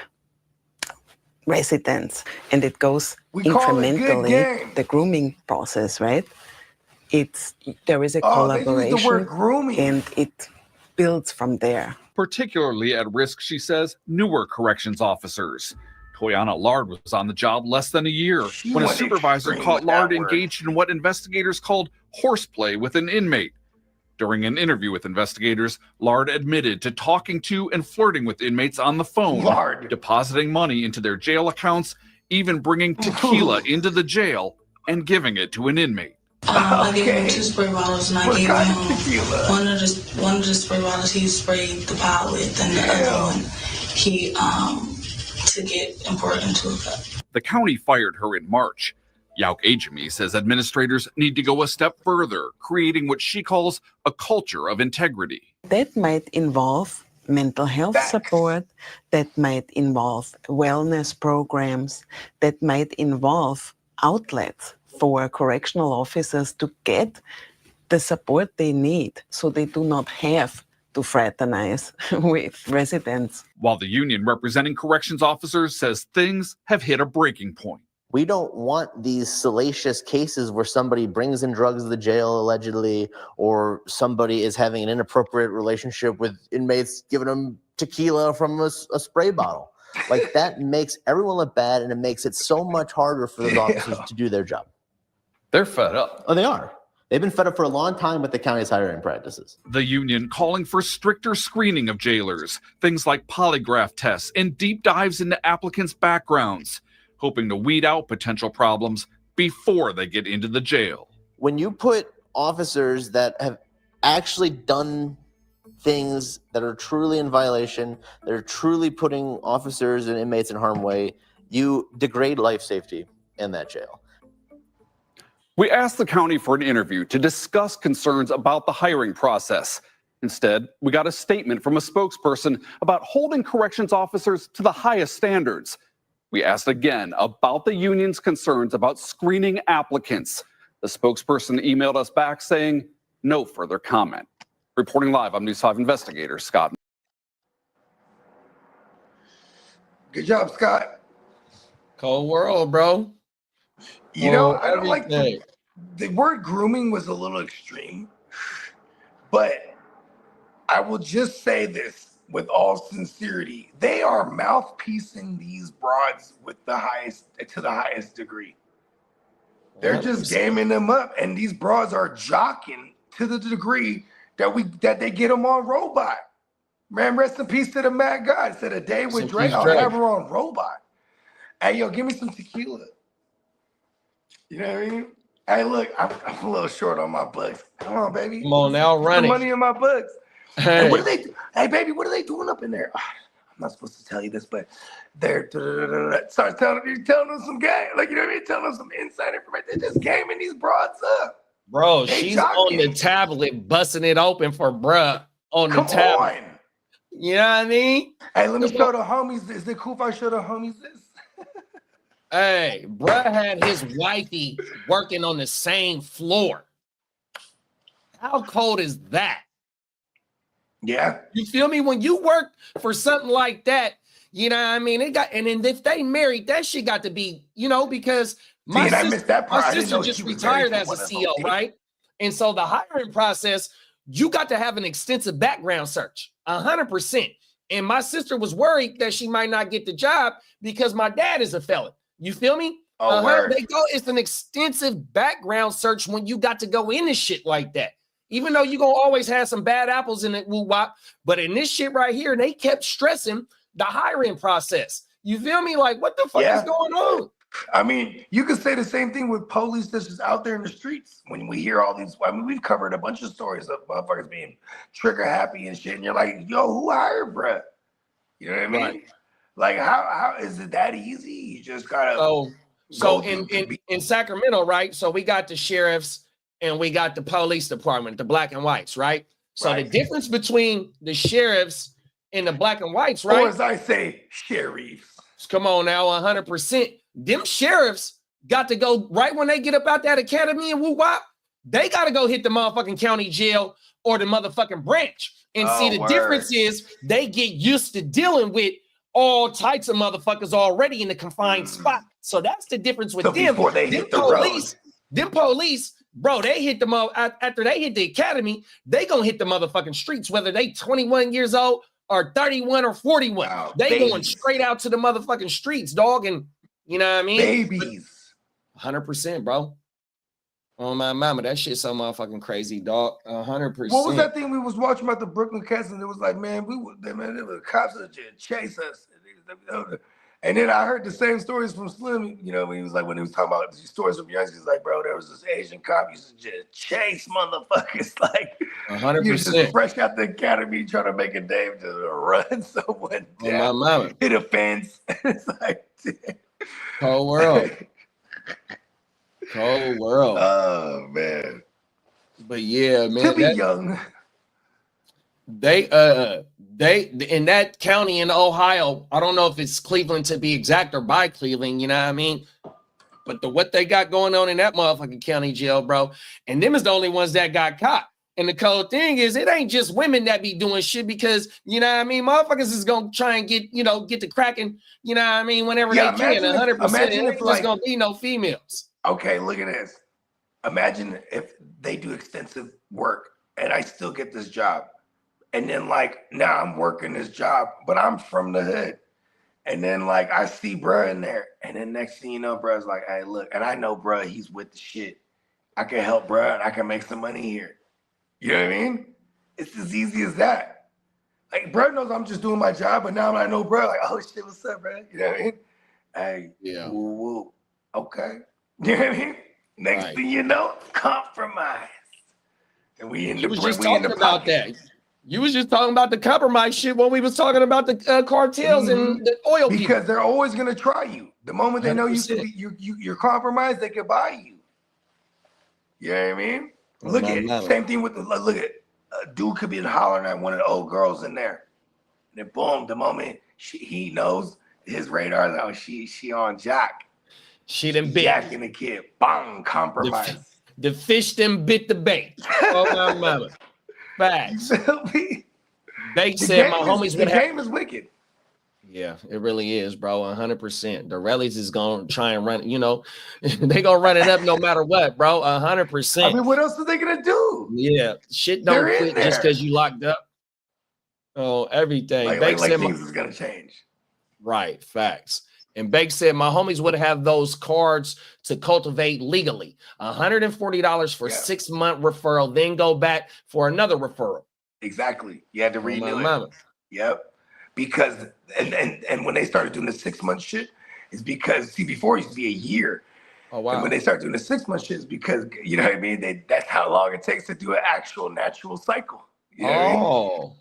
residents, and it goes incrementally. The grooming process, right? There is a collaboration, the word grooming, and it builds from there. Particularly at risk, she says, newer corrections officers. Toyana Lard was on the job less than a year when a supervisor caught Lard engaged in what investigators called horseplay with an inmate. During an interview with investigators, Lard admitted to talking to and flirting with inmates on the phone, depositing money into their jail accounts, even bringing tequila into the jail and giving it to an inmate. I gave him 2 spray bottles, and I gave him one of the spray bottles he sprayed the pot with, and the other one he took it and poured it into a cup. The county fired her in March. Yauk Ajami says administrators need to go a step further, creating what she calls a culture of integrity. That might involve mental health support, that might involve wellness programs, that might involve outlets for correctional officers to get the support they need so they do not have to fraternize with residents. While the union representing corrections officers says things have hit a breaking point. We don't want these salacious cases where somebody brings in drugs to the jail allegedly, or somebody is having an inappropriate relationship with inmates, giving them tequila from a spray bottle. Like, that makes everyone look bad, and it makes it so much harder for those officers to do their job. They're fed up. Oh, they are. They've been fed up for a long time with the county's hiring practices. The union calling for stricter screening of jailers, things like polygraph tests and deep dives into applicants' backgrounds, hoping to weed out potential problems before they get into the jail. When you put officers that have actually done things that are truly in violation, that are truly putting officers and inmates in harm's way, you degrade life safety in that jail. We asked the county for an interview to discuss concerns about the hiring process. Instead, we got a statement from a spokesperson about holding corrections officers to the highest standards. We asked again about the union's concerns about screening applicants. The spokesperson emailed us back saying no further comment. Reporting live, I'm News 5 investigator Scott. Good job, Scott. Cold world, bro. You know, I don't like the word grooming was a little extreme, but I will just say this with all sincerity. They are mouthpiecing these broads with the highest degree. They're just gaming them up, and these broads are jocking to the degree that they get them on Robot. Man, rest in peace to the mad God. Said a day with Dre, I'll have her on Robot. Hey, yo, give me some tequila. You know what I mean? Hey, look, I'm a little short on my bucks. Come on, baby. Come on now, run it. Money in my bucks. Hey. What are they? Hey, baby, what are they doing up in there? I'm not supposed to tell you this, but they're start telling them some game, like, you know what I mean? Telling them some inside information. They're just gaming these broads up. Bro, They she's jocking. on the tablet, busting it open for bruh on the Come tablet. on. You know what I mean? Hey, let me show the homies this. Is it cool if I show the homies this? Hey, bruh had his wifey working on the same floor. How cold is that? Yeah. You feel me? When you work for something like that, you know what I mean? And then if they married, that shit got to be, you know, because my See, and I missed that part. I didn't sister know just she was retired married as to a one of CO, them. right? And so the hiring process, you got to have an extensive background search, 100%. And my sister was worried that she might not get the job because my dad is a felon. You feel me? Oh, word. It's an extensive background search when you got to go into shit like that. Even though you're going to always have some bad apples in it, woo-wop. But in this shit right here, they kept stressing the hiring process. You feel me? Like, what the fuck is going on? I mean, you could say the same thing with police that's just out there in the streets. When we hear all these, I mean, we've covered a bunch of stories of motherfuckers being trigger happy and shit. And you're like, yo, who hired, bruh? You know what I mean? Right. Like, how is it that easy? You just gotta. So in Sacramento, right? So we got the sheriffs and we got the police department, the black and whites, right? So the difference between the sheriffs and the black and whites, right? Or as I say, sheriffs. Come on now, 100%. Them sheriffs got to go right when they get up out that academy and woo-wop. They got to go hit the motherfucking county jail or the motherfucking branch. And see, the difference is they get used to dealing with all types of motherfuckers already in the confined spot. So that's the difference with So them. before they hit the road. Them police, bro, they hit them after they hit the academy, they gonna hit the motherfucking streets, whether they 21 years old or 31 or 41. Wow, they babies. going straight out to the motherfucking streets, dog. And you know what I mean? Babies. 100%, bro. Oh my mama, that shit so motherfucking crazy, dog. 100%. What was that thing we was watching about the Brooklyn cats? And it was like, man, there were cops that just chase us. And then I heard the same stories from Slim, you know, when he was talking about these stories from youngsters, he's like, bro, there was this Asian cop used to just chase motherfuckers like 100%. He was just fresh out the academy trying to make a name to run someone down, my mama. hit a fence. It's like, damn. Cold world. Cold world. Oh man. But yeah, man. To be young. They in that county in Ohio, I don't know if it's Cleveland to be exact or by Cleveland, you know what I mean? But what they got going on in that motherfucking county jail, bro, and them is the only ones that got caught. And the cold thing is, it ain't just women that be doing shit because, you know what I mean, motherfuckers is gonna try and get the cracking, you know what I mean, whenever they can, 100%. It ain't just gonna be no females. Okay, look at this. Imagine if they do extensive work and I still get this job. And then now I'm working this job, but I'm from the hood. And then I see bruh in there. And then next thing you know, bruh's like, hey, look, and I know bruh, he's with the shit. I can help bruh and I can make some money here. You know what I mean? It's as easy as that. Bruh knows I'm just doing my job, but now I know bruh, oh shit, what's up, bruh? You know what I mean? Hey, yeah. Woo. Okay. You know what I mean? Next thing you know, compromise. And we in the just talking about that. You was just talking about the compromise shit when we was talking about the cartels and the oil people. Because they're always gonna try you. The moment they know you're compromised, they can buy you. You know what I mean? Look at same thing with look at a dude could be hollering at one of the old girls in there. And then boom, the moment he knows his radar, oh, she on Jack. She done bit. Jack and the kid, bang, compromise. The fish them bit the bait. Oh my mama. Facts. They said my homies would have. The game is wicked. Yeah, it really is, bro. 100%. The Rellies is gonna try and run. You know, they gonna run it up no matter what, bro. 100%. I mean, what else are they gonna do? Yeah, shit don't quit just because you locked up. Oh, everything. Things is gonna change. Right. Facts. And Bake said my homies would have those cards to cultivate legally. $140 for 6-month referral, then go back for another referral. Exactly. You had to renew it. Yep. Because and when they started doing the 6-month shit, it's because before it used to be a year. Oh wow. And when they start doing the 6-month shit, it's because you know what I mean. That's how long it takes to do an actual natural cycle. You know what I mean?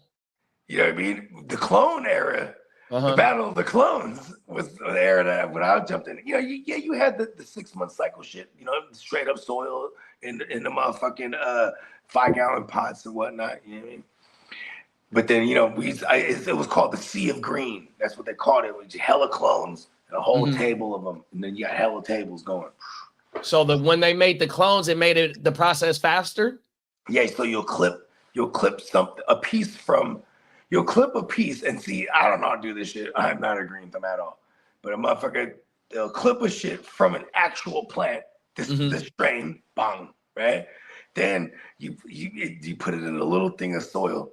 You know what I mean? The clone era. The Battle of the Clones was the era that when I jumped in. You know, you had the 6-month cycle shit, you know, straight up soil in the motherfucking 5-gallon pots and whatnot. You know what I mean? But then, you know, it was called the Sea of Green. That's what they called it. It was hella clones and a whole table of them. And then you got hella tables going. So when they made the clones, it made the process faster? Yeah, so you'll clip a piece from. You'll clip a piece and see, I don't know how to do this shit. I'm not agreeing with them at all. But a motherfucker, they'll clip a shit from an actual plant, this strain, bang, right? Then you put it in a little thing of soil,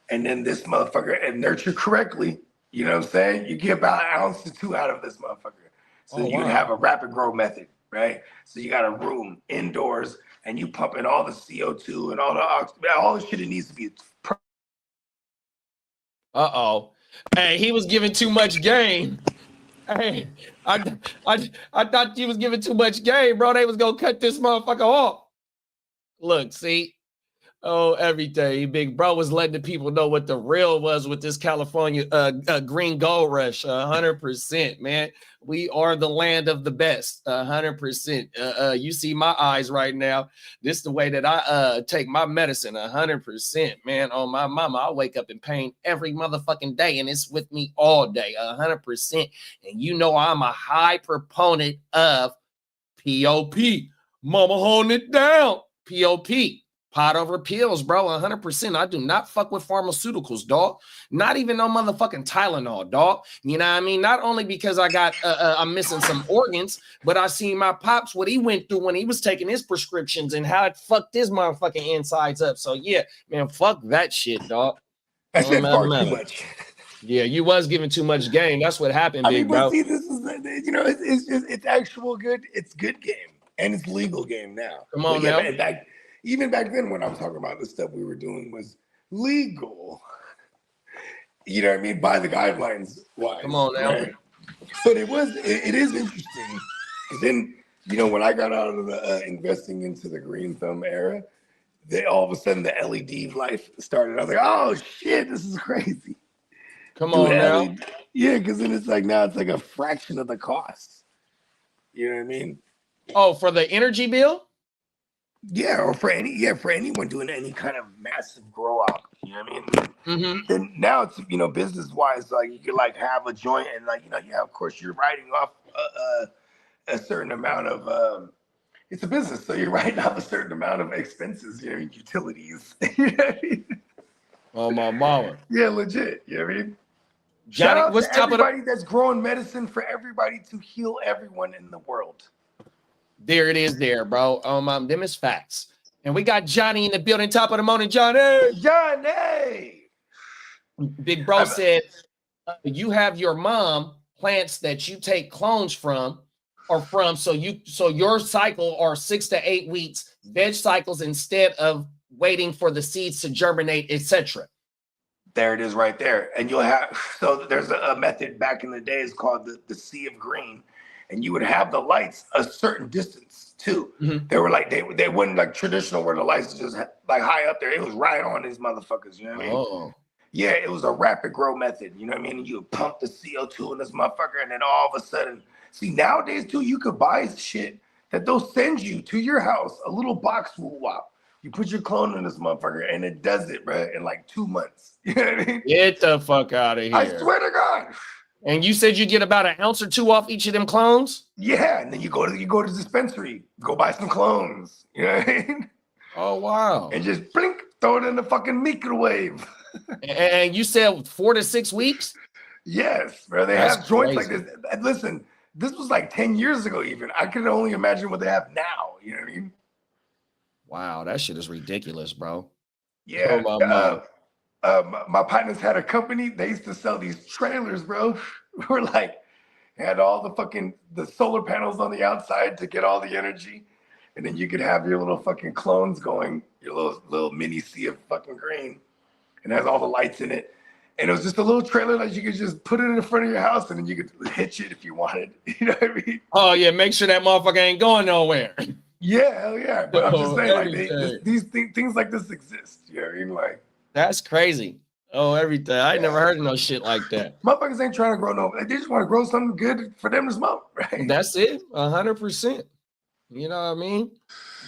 and then this motherfucker, and nurture correctly, you know what I'm saying? You get about 1 ounce to 2 out of this motherfucker. So you have a rapid grow method, right? So you got a room indoors, and you pump in all the CO2 and all the shit it needs to be. Hey, he was giving too much game. Hey, I thought you was giving too much game, bro. They was gonna cut this motherfucker off. Look, see. Oh, everything. Big bro was letting the people know what the real was with this California green gold rush. 100%, man. We are the land of the best. 100%. You see my eyes right now. This is the way that I take my medicine. 100%, man. On my mama, I wake up in pain every motherfucking day, and it's with me all day. 100%. And you know I'm a high proponent of POP. Mama holding it down. POP. Pot over pills, bro, 100%. I do not fuck with pharmaceuticals, dog. Not even no motherfucking Tylenol, dog. You know what I mean? Not only because I got, I'm missing some organs, but I seen my pops, what he went through when he was taking his prescriptions and how it fucked his motherfucking insides up. So yeah, man, fuck that shit, dog. That's far too much. Yeah, you was giving too much game. That's what happened, big bro. See, this is, you know, it's actual good. It's good game, and it's legal game now. Come on now. Even back then, when I was talking about the stuff we were doing was legal. You know what I mean? By the guidelines. Wise, come on now. Right? But it is interesting. Because then, you know, when I got out of the investing into the green thumb era, all of a sudden the LED life started. I was like, oh shit, this is crazy. Come on now. Yeah, because then it's like now it's like a fraction of the cost. You know what I mean? Oh, for the energy bill? Yeah, or for anyone doing any kind of massive grow out. You know what I mean? Mm-hmm. And now it's, you know, business wise, like you could like have a joint and like, you know, yeah, of course you're writing off a certain amount of it's a business, so you're writing off a certain amount of expenses, you know, utilities. You know what I mean? Oh my mama. Yeah, legit. You know what I mean? Johnny, Shout out what's to top of everybody that's growing medicine for everybody to heal everyone in the world. There it is there, bro. Them is facts. And we got Johnny in the building. Top of the morning, Johnny. Johnny. Big bro said, you have your mom plants that you take clones from, so your cycle are 6 to 8 weeks, veg cycles, instead of waiting for the seeds to germinate, etc. There it is right there. And you'll have, so there's a method back in the days called the Sea of Green. And you would have the lights a certain distance too. Mm-hmm. They were like, they wouldn't like traditional where the lights just like high up there. It was right on these motherfuckers. You know what I mean? Oh. Yeah, it was a rapid grow method. You know what I mean? And you would pump the CO2 in this motherfucker. And then all of a sudden, see, nowadays too, you could buy shit that they'll send you to your house. A little box will wop. You put your clone in this motherfucker and it does it, bro, in like 2 months. You know what I mean? Get the fuck out of here. I swear to God. And you said you get about an ounce or two off each of them clones? Yeah, and then you go to the dispensary, go buy some clones. You know what I mean? Oh wow. And just blink, throw it in the fucking microwave. And you said 4 to 6 weeks? Yes, bro. They have joints like this. And listen, this was like 10 years ago even. I can only imagine what they have now. You know what I mean? Wow, that shit is ridiculous, bro. Yeah. Oh, my partners had a company. They used to sell these trailers, bro. We're like, had all the solar panels on the outside to get all the energy. And then you could have your little fucking clones going, your little mini sea of fucking green. And it has all the lights in it. And it was just a little trailer that you could just put it in front of your house and then you could hitch it if you wanted. You know what I mean? Oh yeah, make sure that motherfucker ain't going nowhere. Yeah, hell yeah. But I'm just saying, like, these things like this exist. You know what I mean? Like, that's crazy. Oh, everything. I ain't never heard of no shit like that. Motherfuckers ain't trying to grow no. They just want to grow something good for them to smoke, right? That's it. 100%. You know what I mean?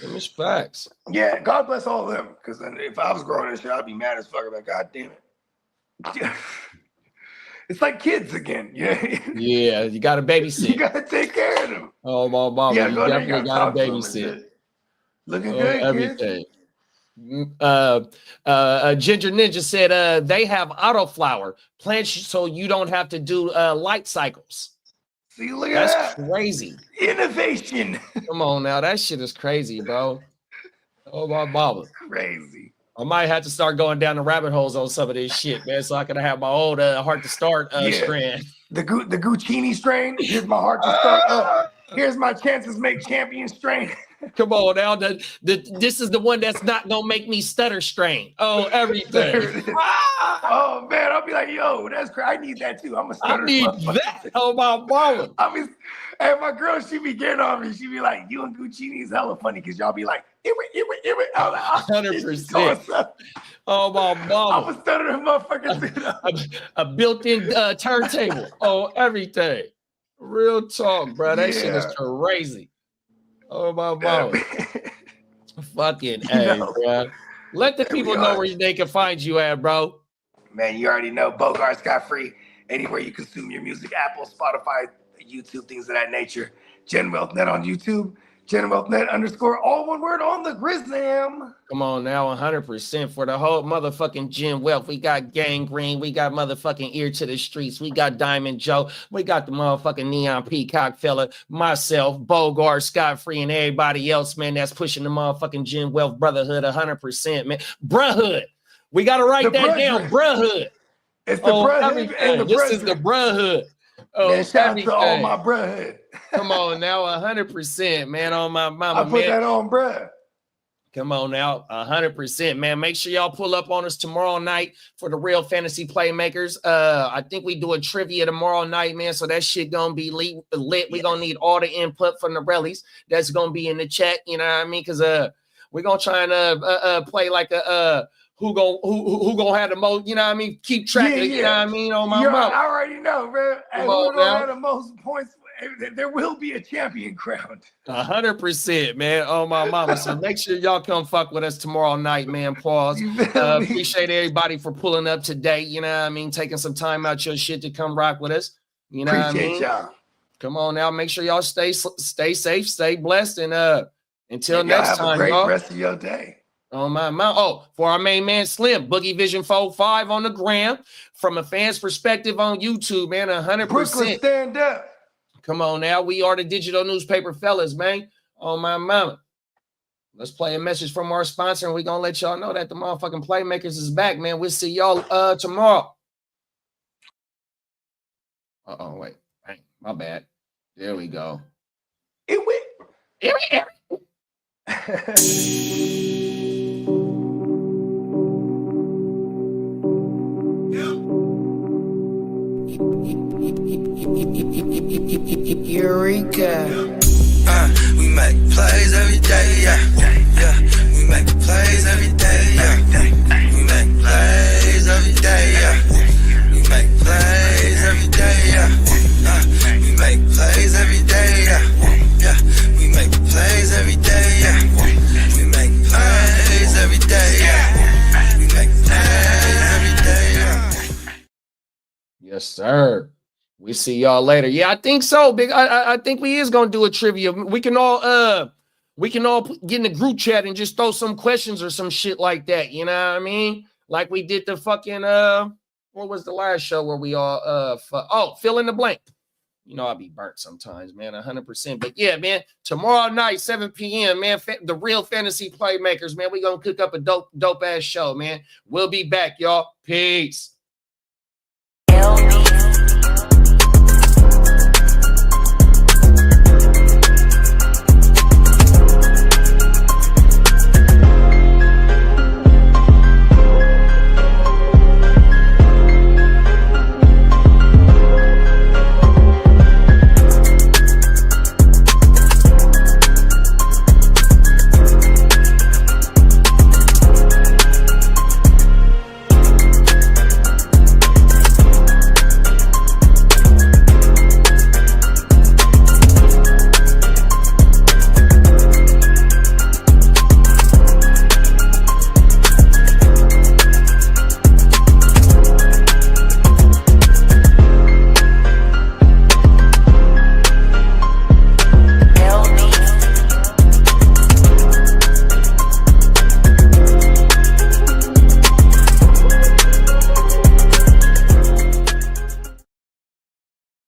Them is facts. Yeah, God bless all of them. Because if I was growing this shit, I'd be mad as fuck. Like, God damn it. It's like kids again. Yeah. Yeah, you got to babysit. You got to take care of them. Oh, my mama. Yeah, you definitely got to babysit. Looking good, everything. Ginger Ninja said they have autoflower plants so you don't have to do light cycles. See, look at that. That's crazy. Innovation. Come on now, that shit is crazy, bro. Oh my mama. Crazy. I might have to start going down the rabbit holes on some of this shit, man, so I can have my old heart to start strand. The Guccini strain. Here's my heart to start. Here's my chances make champion strain. Come on now. This is the one that's not gonna make me stutter strain. Oh, everything. Oh man, I'll be like, yo, that's crazy. I need that too. I'm a stutter. I need that. Oh my mama. Hey, my girl, she be getting on me. She be like, you and Guccini is hella funny because y'all be like, it. I'm like, 100%. Oh my mama. I'm a stuttering motherfucker. A built-in turntable. Oh, everything. Real talk, bro. That shit is crazy. Oh my mama. Fucking A, bro. Let the people know where they can find you at, bro. Man, you already know. Bogard Scott Free. Anywhere you consume your music, Apple, Spotify, YouTube, things of that nature. Gen Wealth Net on YouTube. Gen Wealth Net _ all one word on the Grizzam. Come on now, 100% for the whole motherfucking Gen Wealth. We got Gang Green. We got motherfucking Ear to the Streets. We got Diamond Joe. We got the motherfucking Neon Peacock fella. Myself, Bogard, Scott Free, and everybody else, man, that's pushing the motherfucking Gen Wealth Brotherhood 100%, man. Brotherhood. We got to write that down. Brotherhood. It's the brotherhood and the This is the brotherhood. Oh, man, shout out to all my brotherhood. Come on now, 100%, man, on my mama. I put that on, bruh. Come on now, 100%, man. Make sure y'all pull up on us tomorrow night for the Real Fantasy Playmakers. I think we do a trivia tomorrow night, man. So that shit gonna be lit. We gonna need all the input from the rallies that's gonna be in the chat. You know what I mean? Because we're gonna try and play like a who gonna have the most. You know what I mean? Keep track of. You know what I mean? On my mouth. I already know, bro. Hey, who gonna have the most points? There will be a champion crowned. 100%, man. Oh my mama. So make sure y'all come fuck with us tomorrow night, man. Pause. Appreciate everybody for pulling up today. You know what I mean? Taking some time out your shit to come rock with us. You know what I mean? Y'all. Come on now. Make sure y'all stay safe, stay blessed, and until next time, great y'all. Rest of your day. Oh my. Oh, for our main man Slim, Boogie Vision 45 on the gram. From a fan's perspective on YouTube, man, 100%. Brooklyn, stand up. Come on now. We are the digital newspaper fellas, man. Oh, my mama. Let's play a message from our sponsor, and we're going to let y'all know that the motherfucking Playmakers is back, man. We'll see y'all tomorrow. Uh-oh, wait. Dang, my bad. There we go. Eureka. We make plays every day, yeah. We make plays every day, yeah. We make plays every day, yeah. We make plays every day, yeah. We make plays every day, yeah. We make plays every day, yeah. We make plays every day, yeah. We make plays every day, yeah. Yes, sir. We see y'all later. Yeah, I think so, big. I think we is gonna do a trivia. We can all get in the group chat and just throw some questions or some shit like that. You know what I mean? Like we did the fucking what was the last show where we all fill in the blank. You know, I'll be burnt sometimes, man, 100%. But yeah, man, tomorrow night, 7 p.m., man, the Real Fantasy Playmakers, man, we gonna cook up a dope ass show, man. We'll be back, y'all. Peace.